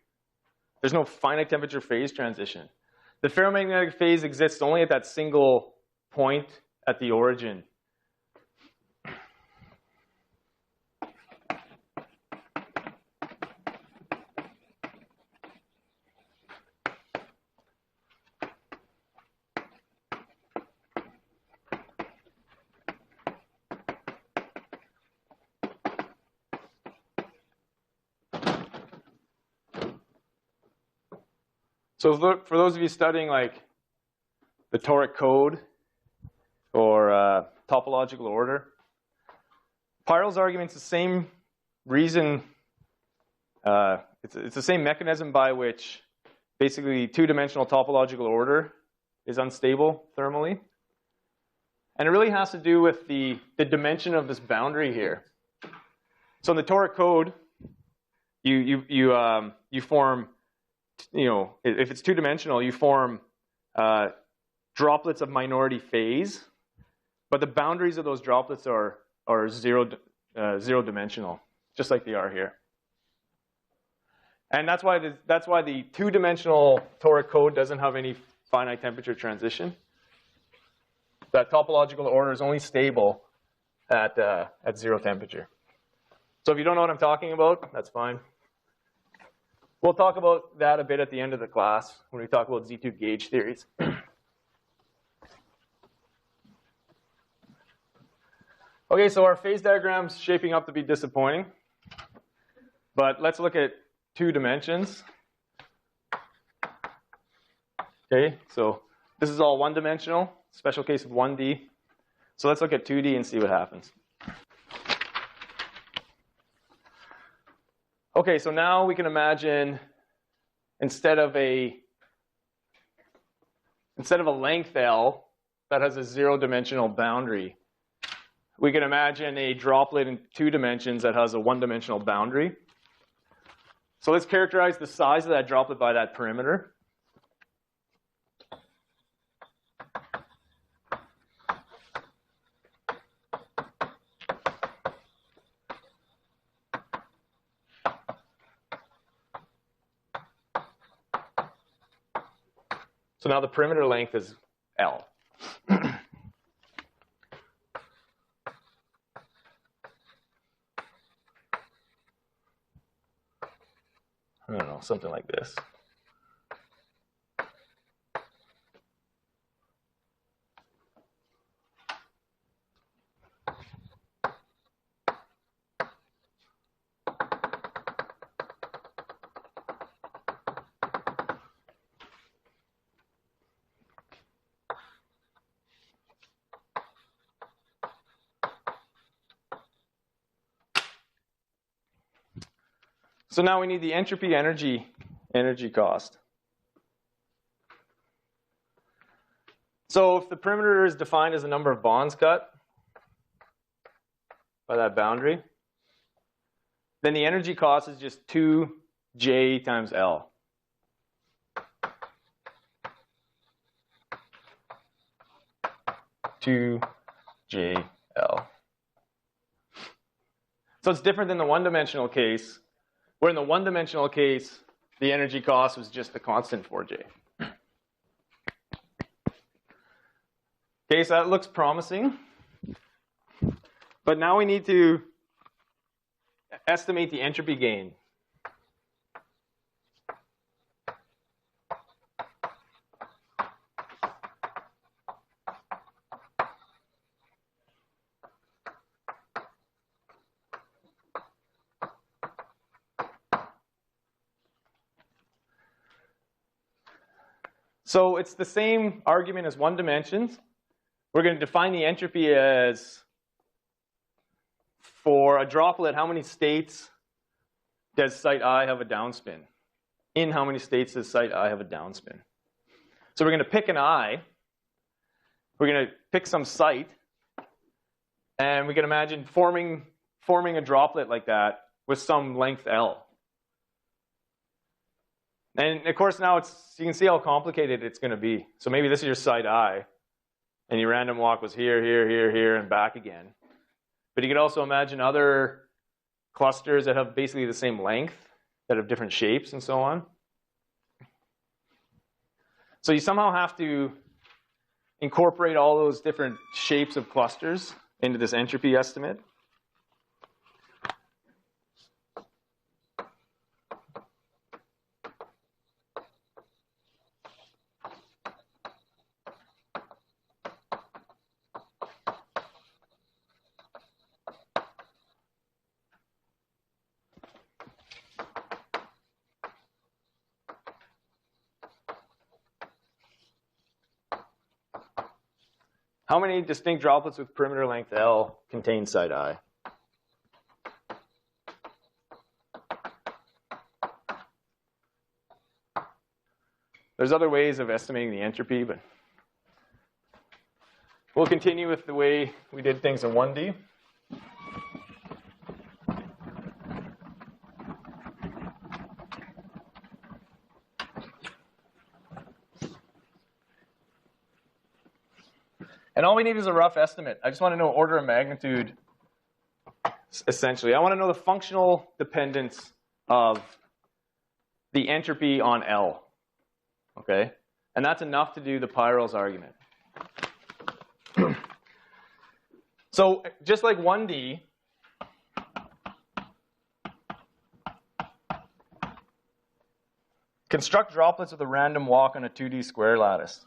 S1: There's no finite temperature phase transition. The ferromagnetic phase exists only at that single point at the origin. So for those of you studying like the toric code or topological order, Peierls' argument's the same reason. It's the same mechanism by which basically two-dimensional topological order is unstable thermally, and it really has to do with the dimension of this boundary here. So in the toric code, you form, if it's two-dimensional, you form droplets of minority phase, but the boundaries of those droplets are zero-dimensional, just like they are here. And that's why the two-dimensional toric code doesn't have any finite temperature transition. That topological order is only stable at zero temperature. So if you don't know what I'm talking about, that's fine. We'll talk about that a bit at the end of the class when we talk about Z2 gauge theories. Okay, so our phase diagram's shaping up to be disappointing. But let's look at two dimensions. Okay, so this is all one-dimensional, special case of 1D. So let's look at 2D and see what happens. Okay, so now we can imagine instead of a length L that has a zero-dimensional boundary, we can imagine a droplet in 2 dimensions that has a 1-dimensional boundary. So let's characterize the size of that droplet by that perimeter. So now the perimeter length is L. I don't know, something like this. So now we need the entropy energy cost. So if the perimeter is defined as the number of bonds cut by that boundary, then the energy cost is just 2J times L. JL. So it's different than the one-dimensional case, where in the one-dimensional case, the energy cost was just the constant 4J. Okay, so that looks promising. But now we need to estimate the entropy gain. So it's the same argument as one dimensions. We're going to define the entropy as, for a droplet, how many states does site I have a downspin? In how many states does site I have a downspin? So we're going to pick an I. We're going to pick some site. And we can imagine forming a droplet like that with some length L. And of course now you can see how complicated it's going to be. So maybe this is your site I, and your random walk was here, here, here, here, and back again. But you could also imagine other clusters that have basically the same length, that have different shapes and so on. So you somehow have to incorporate all those different shapes of clusters into this entropy estimate. How many distinct droplets with perimeter length L contain site I? There's other ways of estimating the entropy, but we'll continue with the way we did things in 1D. And all we need is a rough estimate. I just want to know order of magnitude, essentially. I want to know the functional dependence of the entropy on L. Okay? And that's enough to do the Peierls argument. So just like 1D, construct droplets with a random walk on a 2D square lattice.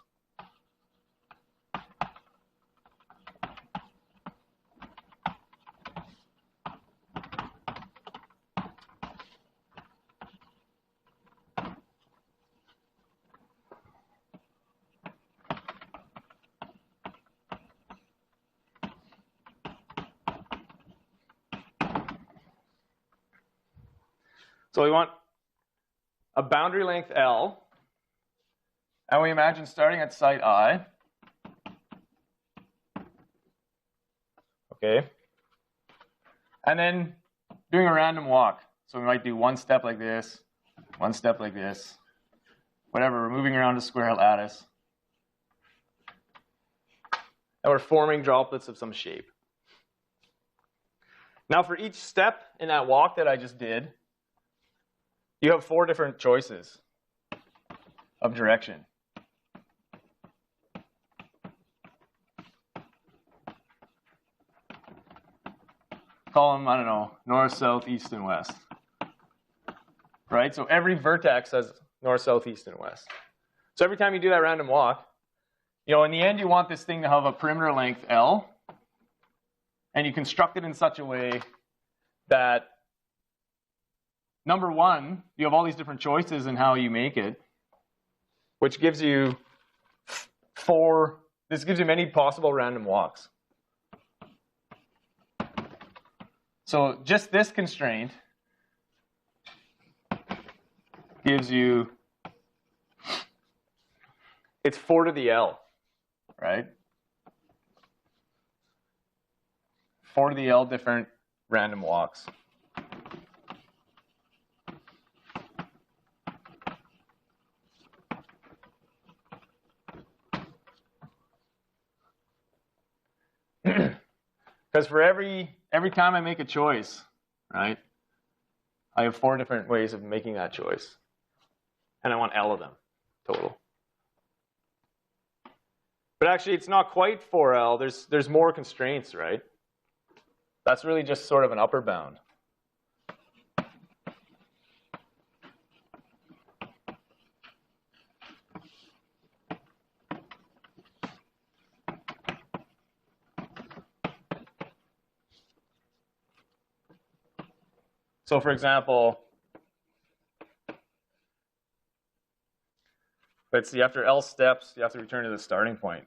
S1: So we want a boundary length L, and we imagine starting at site I. Okay. And then doing a random walk. So we might do one step like this, whatever. We're moving around a square lattice. And we're forming droplets of some shape. Now for each step in that walk that I just did, you have 4 different choices of direction. Call them, I don't know, north, south, east, and west. Right? So every vertex has north, south, east, and west. So every time you do that random walk, you know, in the end you want this thing to have a perimeter length L, and you construct it in such a way that number one, you have all these different choices in how you make it, which gives you this gives you many possible random walks. So just this constraint gives you, it's 4 to the L, right? 4 to the L different random walks. Because for every time I make a choice, right, I have 4 different ways of making that choice. And I want L of them total. But actually, it's not quite 4L. There's more constraints, right? That's really just sort of an upper bound. So for example, let's see, after L steps, you have to return to the starting point.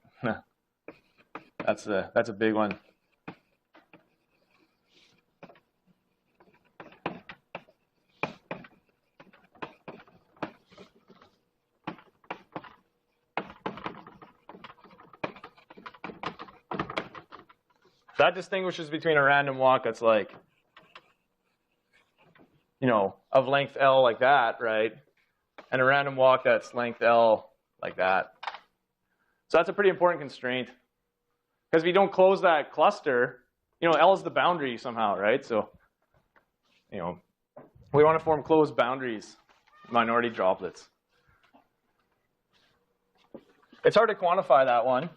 S1: That's a big one. That distinguishes between a random walk that's like, you know, of length L like that, right? And a random walk that's length L like that. So that's a pretty important constraint. Because if you don't close that cluster, you know, L is the boundary somehow, right? So, you know, we want to form closed boundaries, minority droplets. It's hard to quantify that one.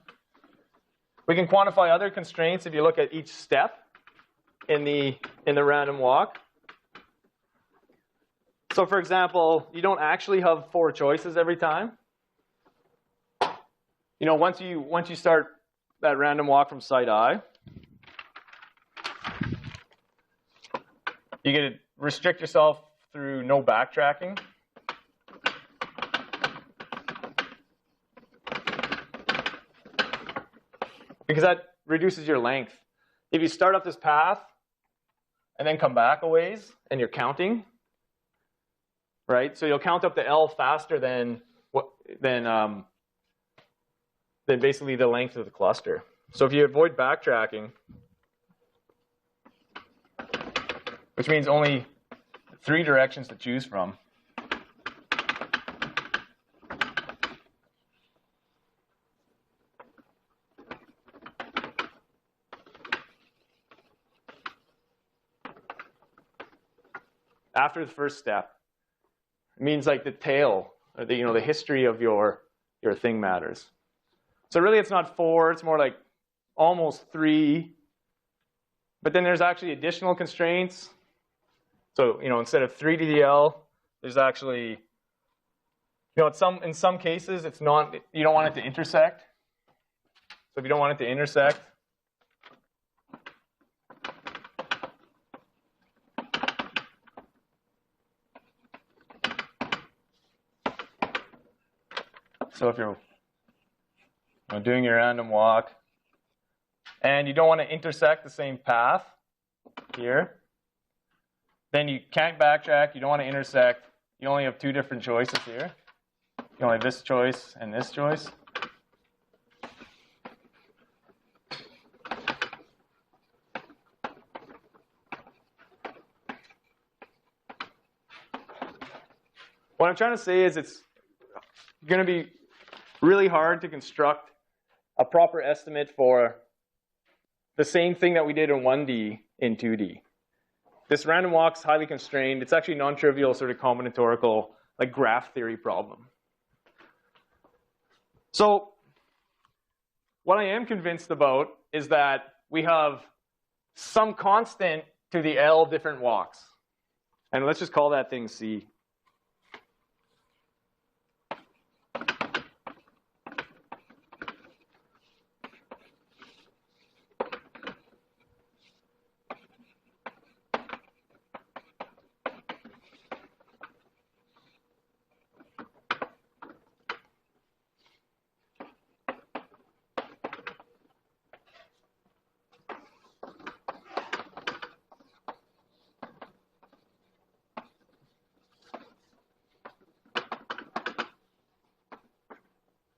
S1: We can quantify other constraints if you look at each step in the random walk. So for example, you don't actually have 4 choices every time. You know, once you start that random walk from site I, you get to restrict yourself through no backtracking. Because that reduces your length. If you start up this path and then come back a ways and you're counting, right? So you'll count up the L faster than basically the length of the cluster. So if you avoid backtracking, which means only 3 directions to choose from, after the first step, it means like the tail, or the history of your thing matters. So really it's not 4, it's more like almost 3. But then there's actually additional constraints. So, you know, instead of 3 to the L, there's actually, you know, in some cases it's not, you don't want it to intersect. So if you don't want it to intersect, so if you're doing your random walk and you don't want to intersect the same path here, then you can't backtrack, you don't want to intersect, you only have 2 different choices here. You only have this choice and this choice. What I'm trying to say is it's going to be really hard to construct a proper estimate for the same thing that we did in 1D in 2D. This random walk's highly constrained. It's actually non-trivial sort of combinatorial, like graph theory problem. So what I am convinced about is that we have some constant to the L different walks. And let's just call that thing C.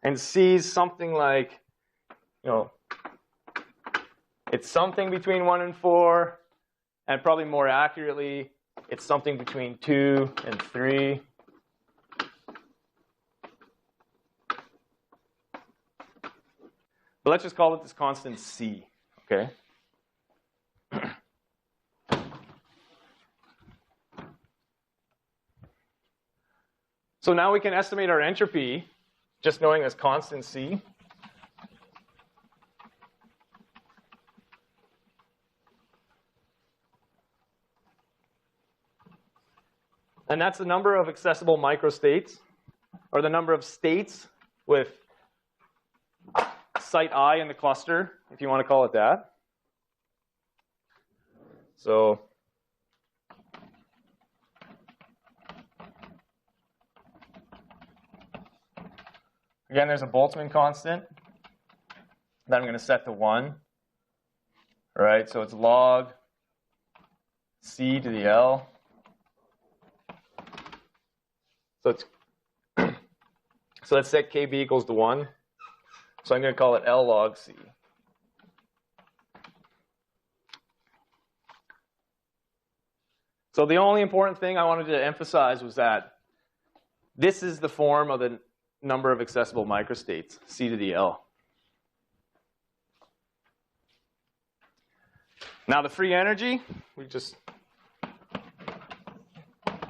S1: And C is something like, it's something between 1 and 4, and probably more accurately, it's something between 2 and 3. But let's just call it this constant C, okay? So now we can estimate our entropy just knowing this constant C. And that's the number of accessible microstates, or the number of states with site I in the cluster, if you want to call it that. So again, there's a Boltzmann constant that I'm going to set to 1. All right, so it's log C to the L. So it's so let's set KB equals to 1. So I'm going to call it L log C. So the only important thing I wanted to emphasize was that this is the form of the number of accessible microstates, C to the L. Now the free energy, we just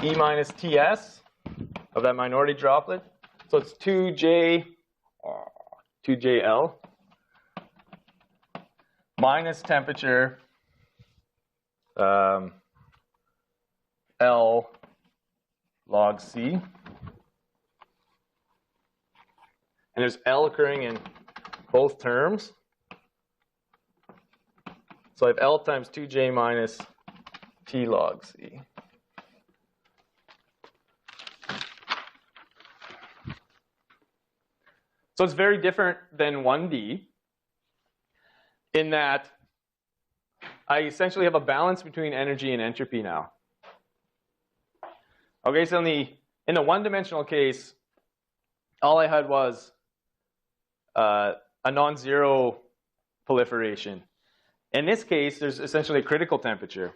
S1: E minus TS of that minority droplet. So it's 2JL minus temperature L log C. And there's L occurring in both terms. So I have L times 2J minus T log C. So it's very different than 1D in that I essentially have a balance between energy and entropy now. Okay, so in the one-dimensional case, all I had was a non-zero proliferation. In this case, there's essentially a critical temperature.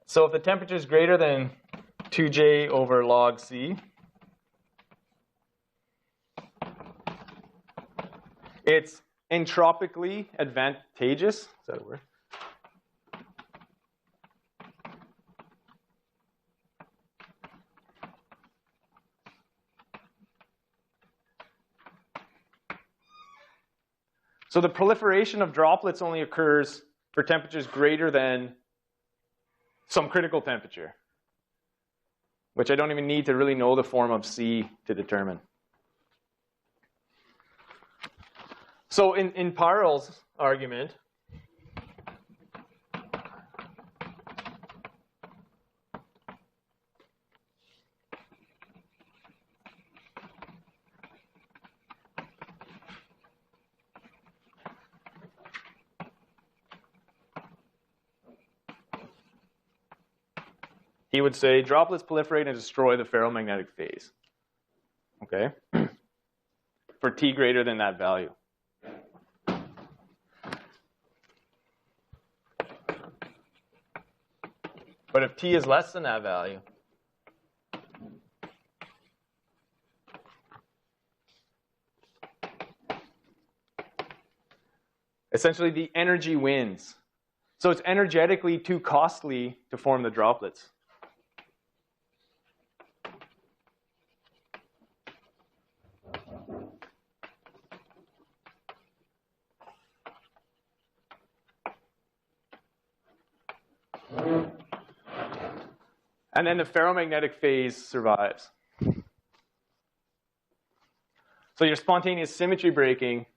S1: So if the temperature is greater than 2J over log C, it's entropically advantageous. Is that a word? So the proliferation of droplets only occurs for temperatures greater than some critical temperature, which I don't even need to really know the form of C to determine. So in Peierls' argument, he would say droplets proliferate and destroy the ferromagnetic phase, okay, for T greater than that value. But if T is less than that value, essentially the energy wins. So it's energetically too costly to form the droplets. And then the ferromagnetic phase survives. So your spontaneous symmetry breaking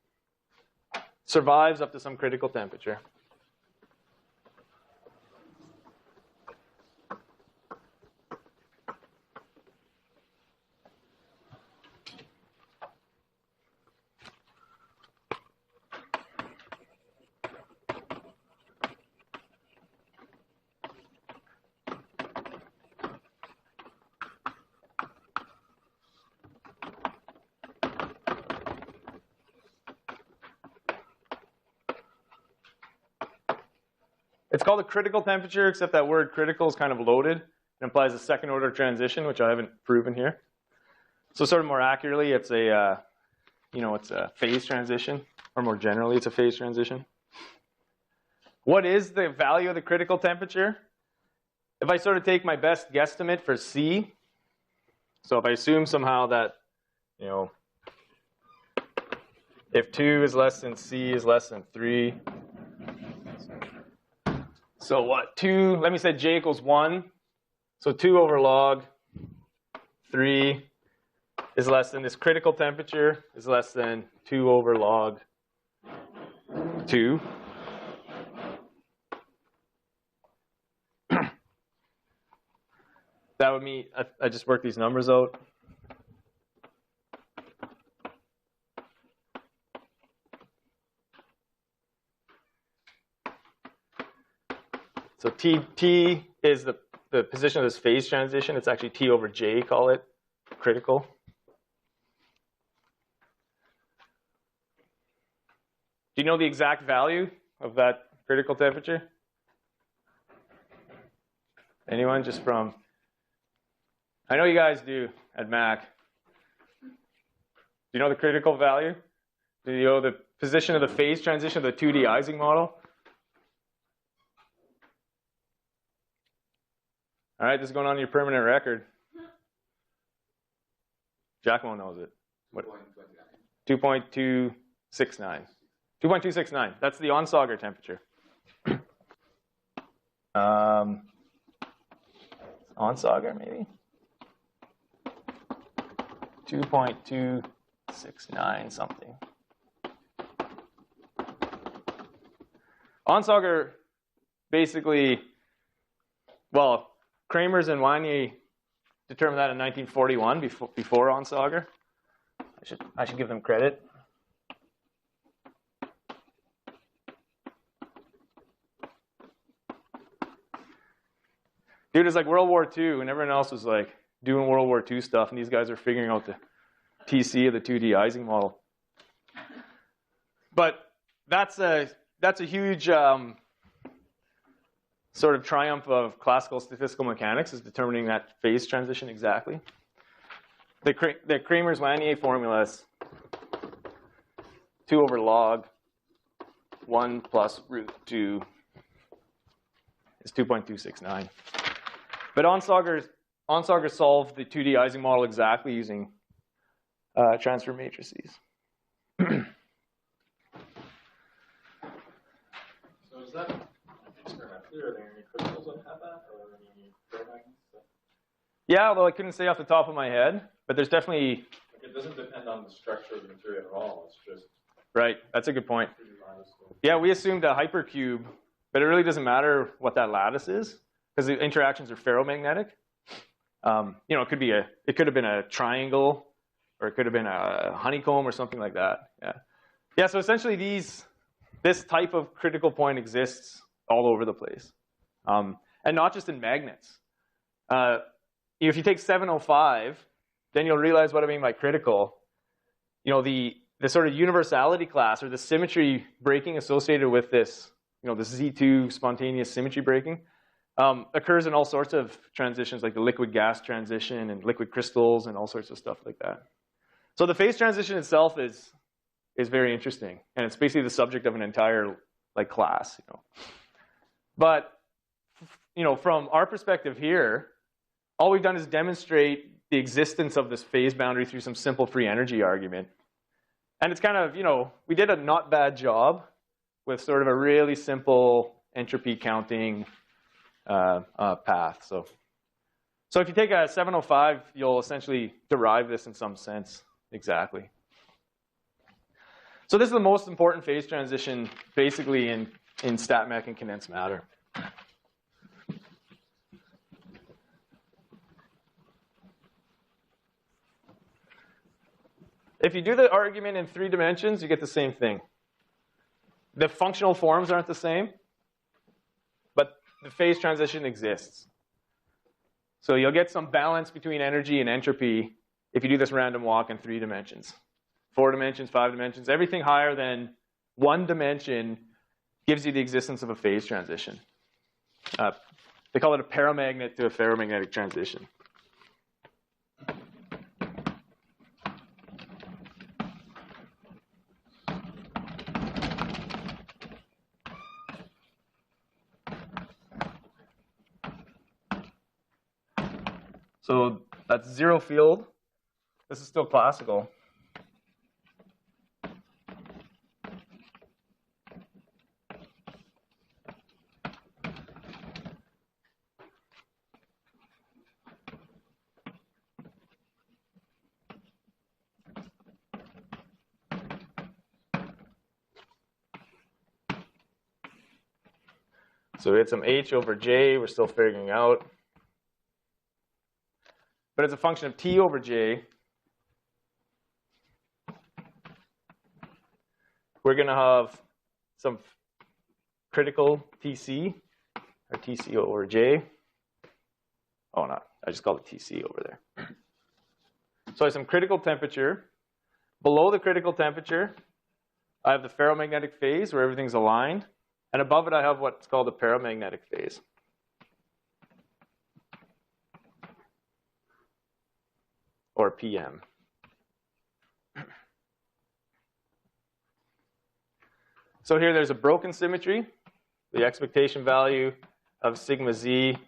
S1: survives up to some critical temperature. It's called a critical temperature, except that word critical is kind of loaded. It implies a second order transition, which I haven't proven here. So sort of more accurately, it's a, it's a phase transition, or more generally, it's a phase transition. What is the value of the critical temperature? If I sort of take my best guesstimate for C, so if I assume somehow that, if 2 is less than C is less than 3, so what, 2, let me say J equals 1, so 2 over log 3 is less than this critical temperature is less than 2 over log 2. That would mean, I just worked these numbers out. So T is the position of this phase transition. It's actually T over J, call it critical. Do you know the exact value of that critical temperature? Anyone? Just from, I know you guys do at Mac. Do you know the critical value? Do you know the position of the phase transition of the 2D Ising model? All right, this is going on your permanent record. Giacomo knows it. What? 2.269. 2.269. That's the Onsauger temperature. Onsauger, maybe? 2.269 something. Onsauger basically, well, Kramers and Wanier determined that in 1941, before Onsauger. I should give them credit. Dude, it's like World War II, and everyone else was like doing World War II stuff, and these guys are figuring out the TC of the 2D Ising model. But that's a huge sort of triumph of classical statistical mechanics, is determining that phase transition exactly. The Kramers-Wanier formula is 2 over log 1 plus root 2 is 2.269. But Onsauger solved the 2D Ising model exactly using transfer matrices.
S4: So is that experimentally, are there any crystals that have that, or any ferromagnets?
S1: Yeah, although I couldn't say off the top of my head, but there's definitely...
S4: Like it doesn't depend on the structure of the material at all, it's just...
S1: Right, that's a good point. Yeah, we assumed a hypercube, but it really doesn't matter what that lattice is, because the interactions are ferromagnetic. It could have been a triangle, or it could have been a honeycomb or something like that. Yeah. So essentially, this type of critical point exists all over the place, and not just in magnets. If you take 705, then you'll realize what I mean by critical. The sort of universality class, or the symmetry breaking associated with this, the Z2 spontaneous symmetry breaking, occurs in all sorts of transitions, like the liquid-gas transition and liquid crystals and all sorts of stuff like that. So the phase transition itself is very interesting, and it's basically the subject of an entire class. But from our perspective here, all we've done is demonstrate the existence of this phase boundary through some simple free energy argument. And it's kind of, we did a not bad job with sort of a really simple entropy counting path. So if you take a 705, you'll essentially derive this in some sense exactly. So this is the most important phase transition basically in StatMech and condensed matter. If you do the argument in 3 dimensions, you get the same thing. The functional forms aren't the same, but the phase transition exists. So you'll get some balance between energy and entropy if you do this random walk in 3 dimensions. 4 dimensions, 5 dimensions, everything higher than 1 dimension gives you the existence of a phase transition. They call it a paramagnet to a ferromagnetic transition. So that's zero field. This is still classical. So we had some h over j, we're still figuring out. But it's a function of t over j. We're going to have some critical Tc, or Tc over j. Oh, no, I just called it Tc over there. So I have some critical temperature. Below the critical temperature, I have the ferromagnetic phase where everything's aligned. And above it, I have what's called the paramagnetic phase. Or PM. So here there's a broken symmetry. The expectation value of sigma z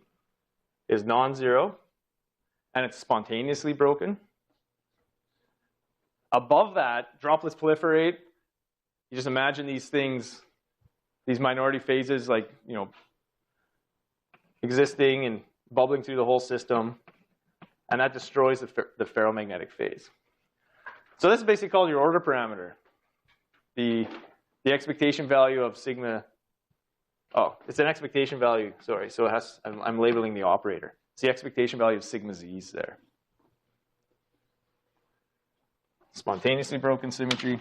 S1: is non-zero, and it's spontaneously broken. Above that, droplets proliferate. You just imagine these things, these minority phases, like, you know, existing and bubbling through the whole system, and that destroys the ferromagnetic phase. So this is basically called your order parameter. The expectation value of sigma, oh, it's an expectation value, sorry, so it has, I'm labeling the operator. It's the expectation value of sigma z's there. Spontaneously broken symmetry.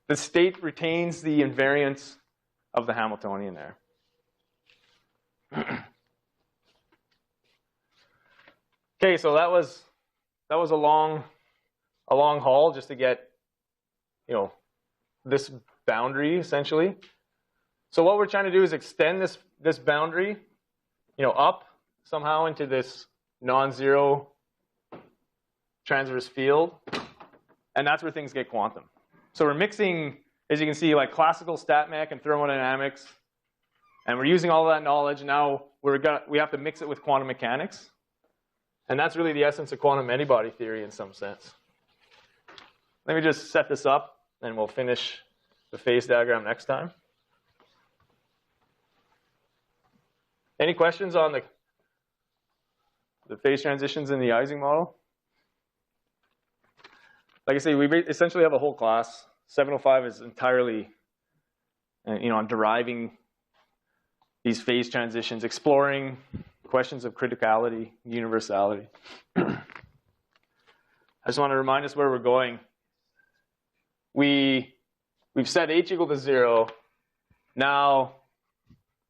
S1: The state retains the invariance of the Hamiltonian there. Okay, so that was a long haul just to get, you know, this boundary essentially. So what we're trying to do is extend this boundary, you know, up somehow into this non-zero transverse field, and that's where things get quantum. So we're mixing, as you can see, like classical stat mech and thermodynamics, and we're using all of that knowledge. Now we have to mix it with quantum mechanics, and that's really the essence of quantum many-body theory in some sense. Let me just set this up, and we'll finish the phase diagram next time. Any questions on the phase transitions in the Ising model? Like I say, we essentially have a whole class. 705 is entirely, you know, on deriving these phase transitions, exploring questions of criticality, universality. I just want to remind us where we're going. We've set h equal to 0. Now,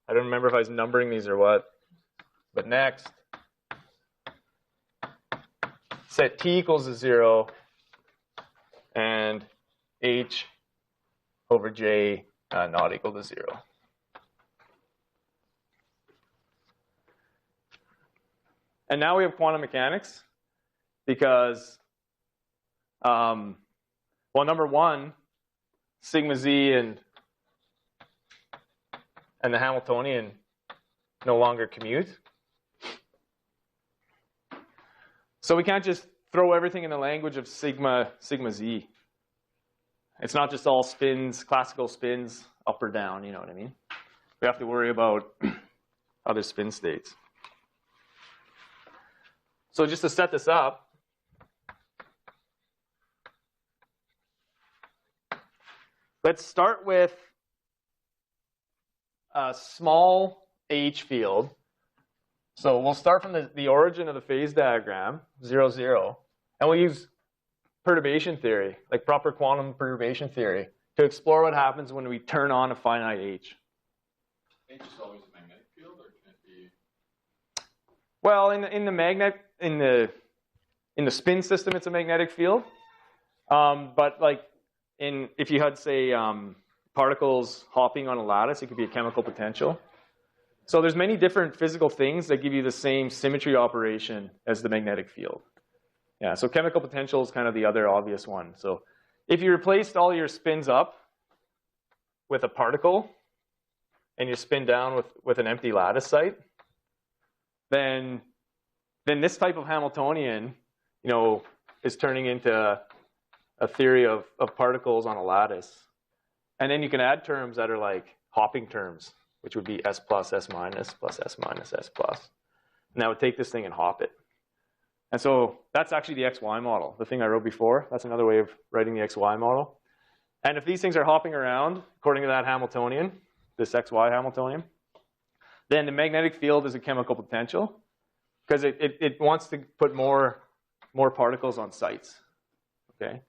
S1: I don't remember if I was numbering these or what, but next, set t equals to 0. And h over j not equal to 0. And now we have quantum mechanics because, well, number one, sigma z and the Hamiltonian no longer commute. So we can't just throw everything in the language of sigma z. It's not just all spins, classical spins, up or down, you know what I mean? We have to worry about other spin states. So just to set this up, let's start with a small h field. So we'll start from the origin of the phase diagram, 0, 0, and we'll use perturbation theory, like proper quantum perturbation theory, to explore what happens when we turn on a finite H.
S4: H is always a magnetic field, or can it be?
S1: Well, in the spin system, it's a magnetic field. But like if you had, say, particles hopping on a lattice, it could be a chemical potential. So there's many different physical things that give you the same symmetry operation as the magnetic field. Yeah, so chemical potential is kind of the other obvious one. So if you replaced all your spins up with a particle and you spin down with an empty lattice site, then this type of Hamiltonian, is turning into a theory of particles on a lattice. And then you can add terms that are like hopping terms, which would be S plus, S minus, plus S minus, S plus. And that would take this thing and hop it. And so that's actually the XY model, the thing I wrote before. That's another way of writing the XY model. And if these things are hopping around, according to that Hamiltonian, this XY Hamiltonian, then the magnetic field is a chemical potential because it wants to put more particles on sites. Okay?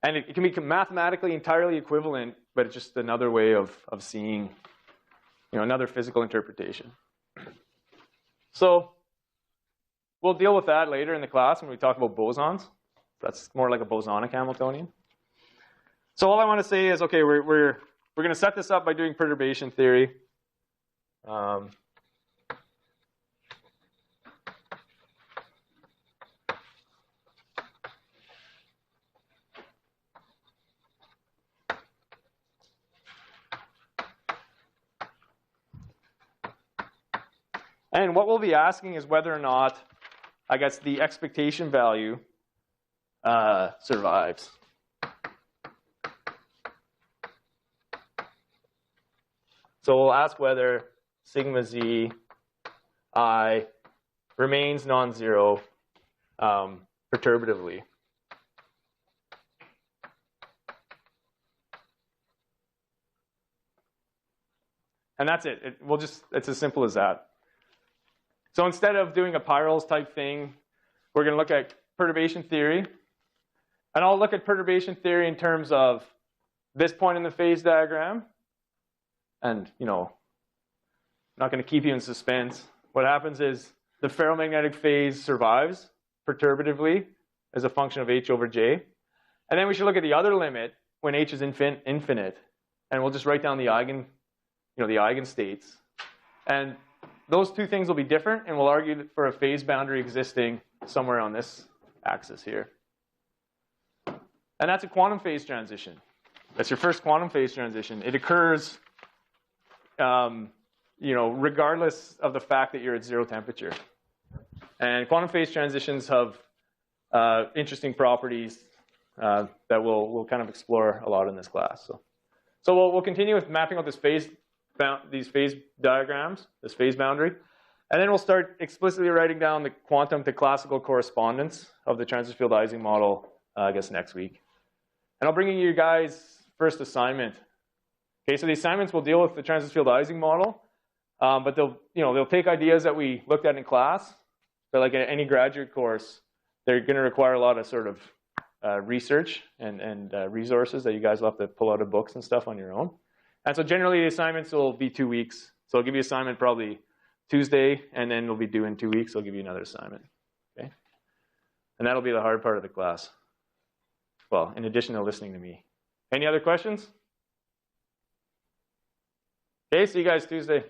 S1: And it can be mathematically entirely equivalent, but it's just another way of seeing, another physical interpretation. So we'll deal with that later in the class when we talk about bosons. That's more like a bosonic Hamiltonian. So all I want to say is, okay, we're going to set this up by doing perturbation theory. And what we'll be asking is whether or not, I guess, the expectation value survives. So we'll ask whether sigma z I remains non-zero perturbatively. And that's it. It's as simple as that. So instead of doing a Peierls type thing, we're going to look at perturbation theory. And I'll look at perturbation theory in terms of this point in the phase diagram. And, I'm not going to keep you in suspense. What happens is the ferromagnetic phase survives perturbatively as a function of h over j. And then we should look at the other limit when h is infinite. And we'll just write down the eigen, the eigenstates. And those two things will be different, and we'll argue for a phase boundary existing somewhere on this axis here. And that's a quantum phase transition. That's your first quantum phase transition. It occurs, regardless of the fact that you're at zero temperature. And quantum phase transitions have interesting properties that we'll kind of explore a lot in this class. So we'll continue with mapping out these phase diagrams, this phase boundary. And then we'll start explicitly writing down the quantum to classical correspondence of the transverse field Ising model, I guess, next week. And I'll bring you guys' first assignment. Okay, so the assignments will deal with the transverse field Ising model, but they'll take ideas that we looked at in class. But like in any graduate course, they're going to require a lot of sort of research and resources that you guys will have to pull out of books and stuff on your own. And so generally the assignments will be 2 weeks. So I'll give you an assignment probably Tuesday, and then it'll be due in 2 weeks. I'll give you another assignment. Okay? And that'll be the hard part of the class. Well, in addition to listening to me. Any other questions? Okay, see you guys Tuesday.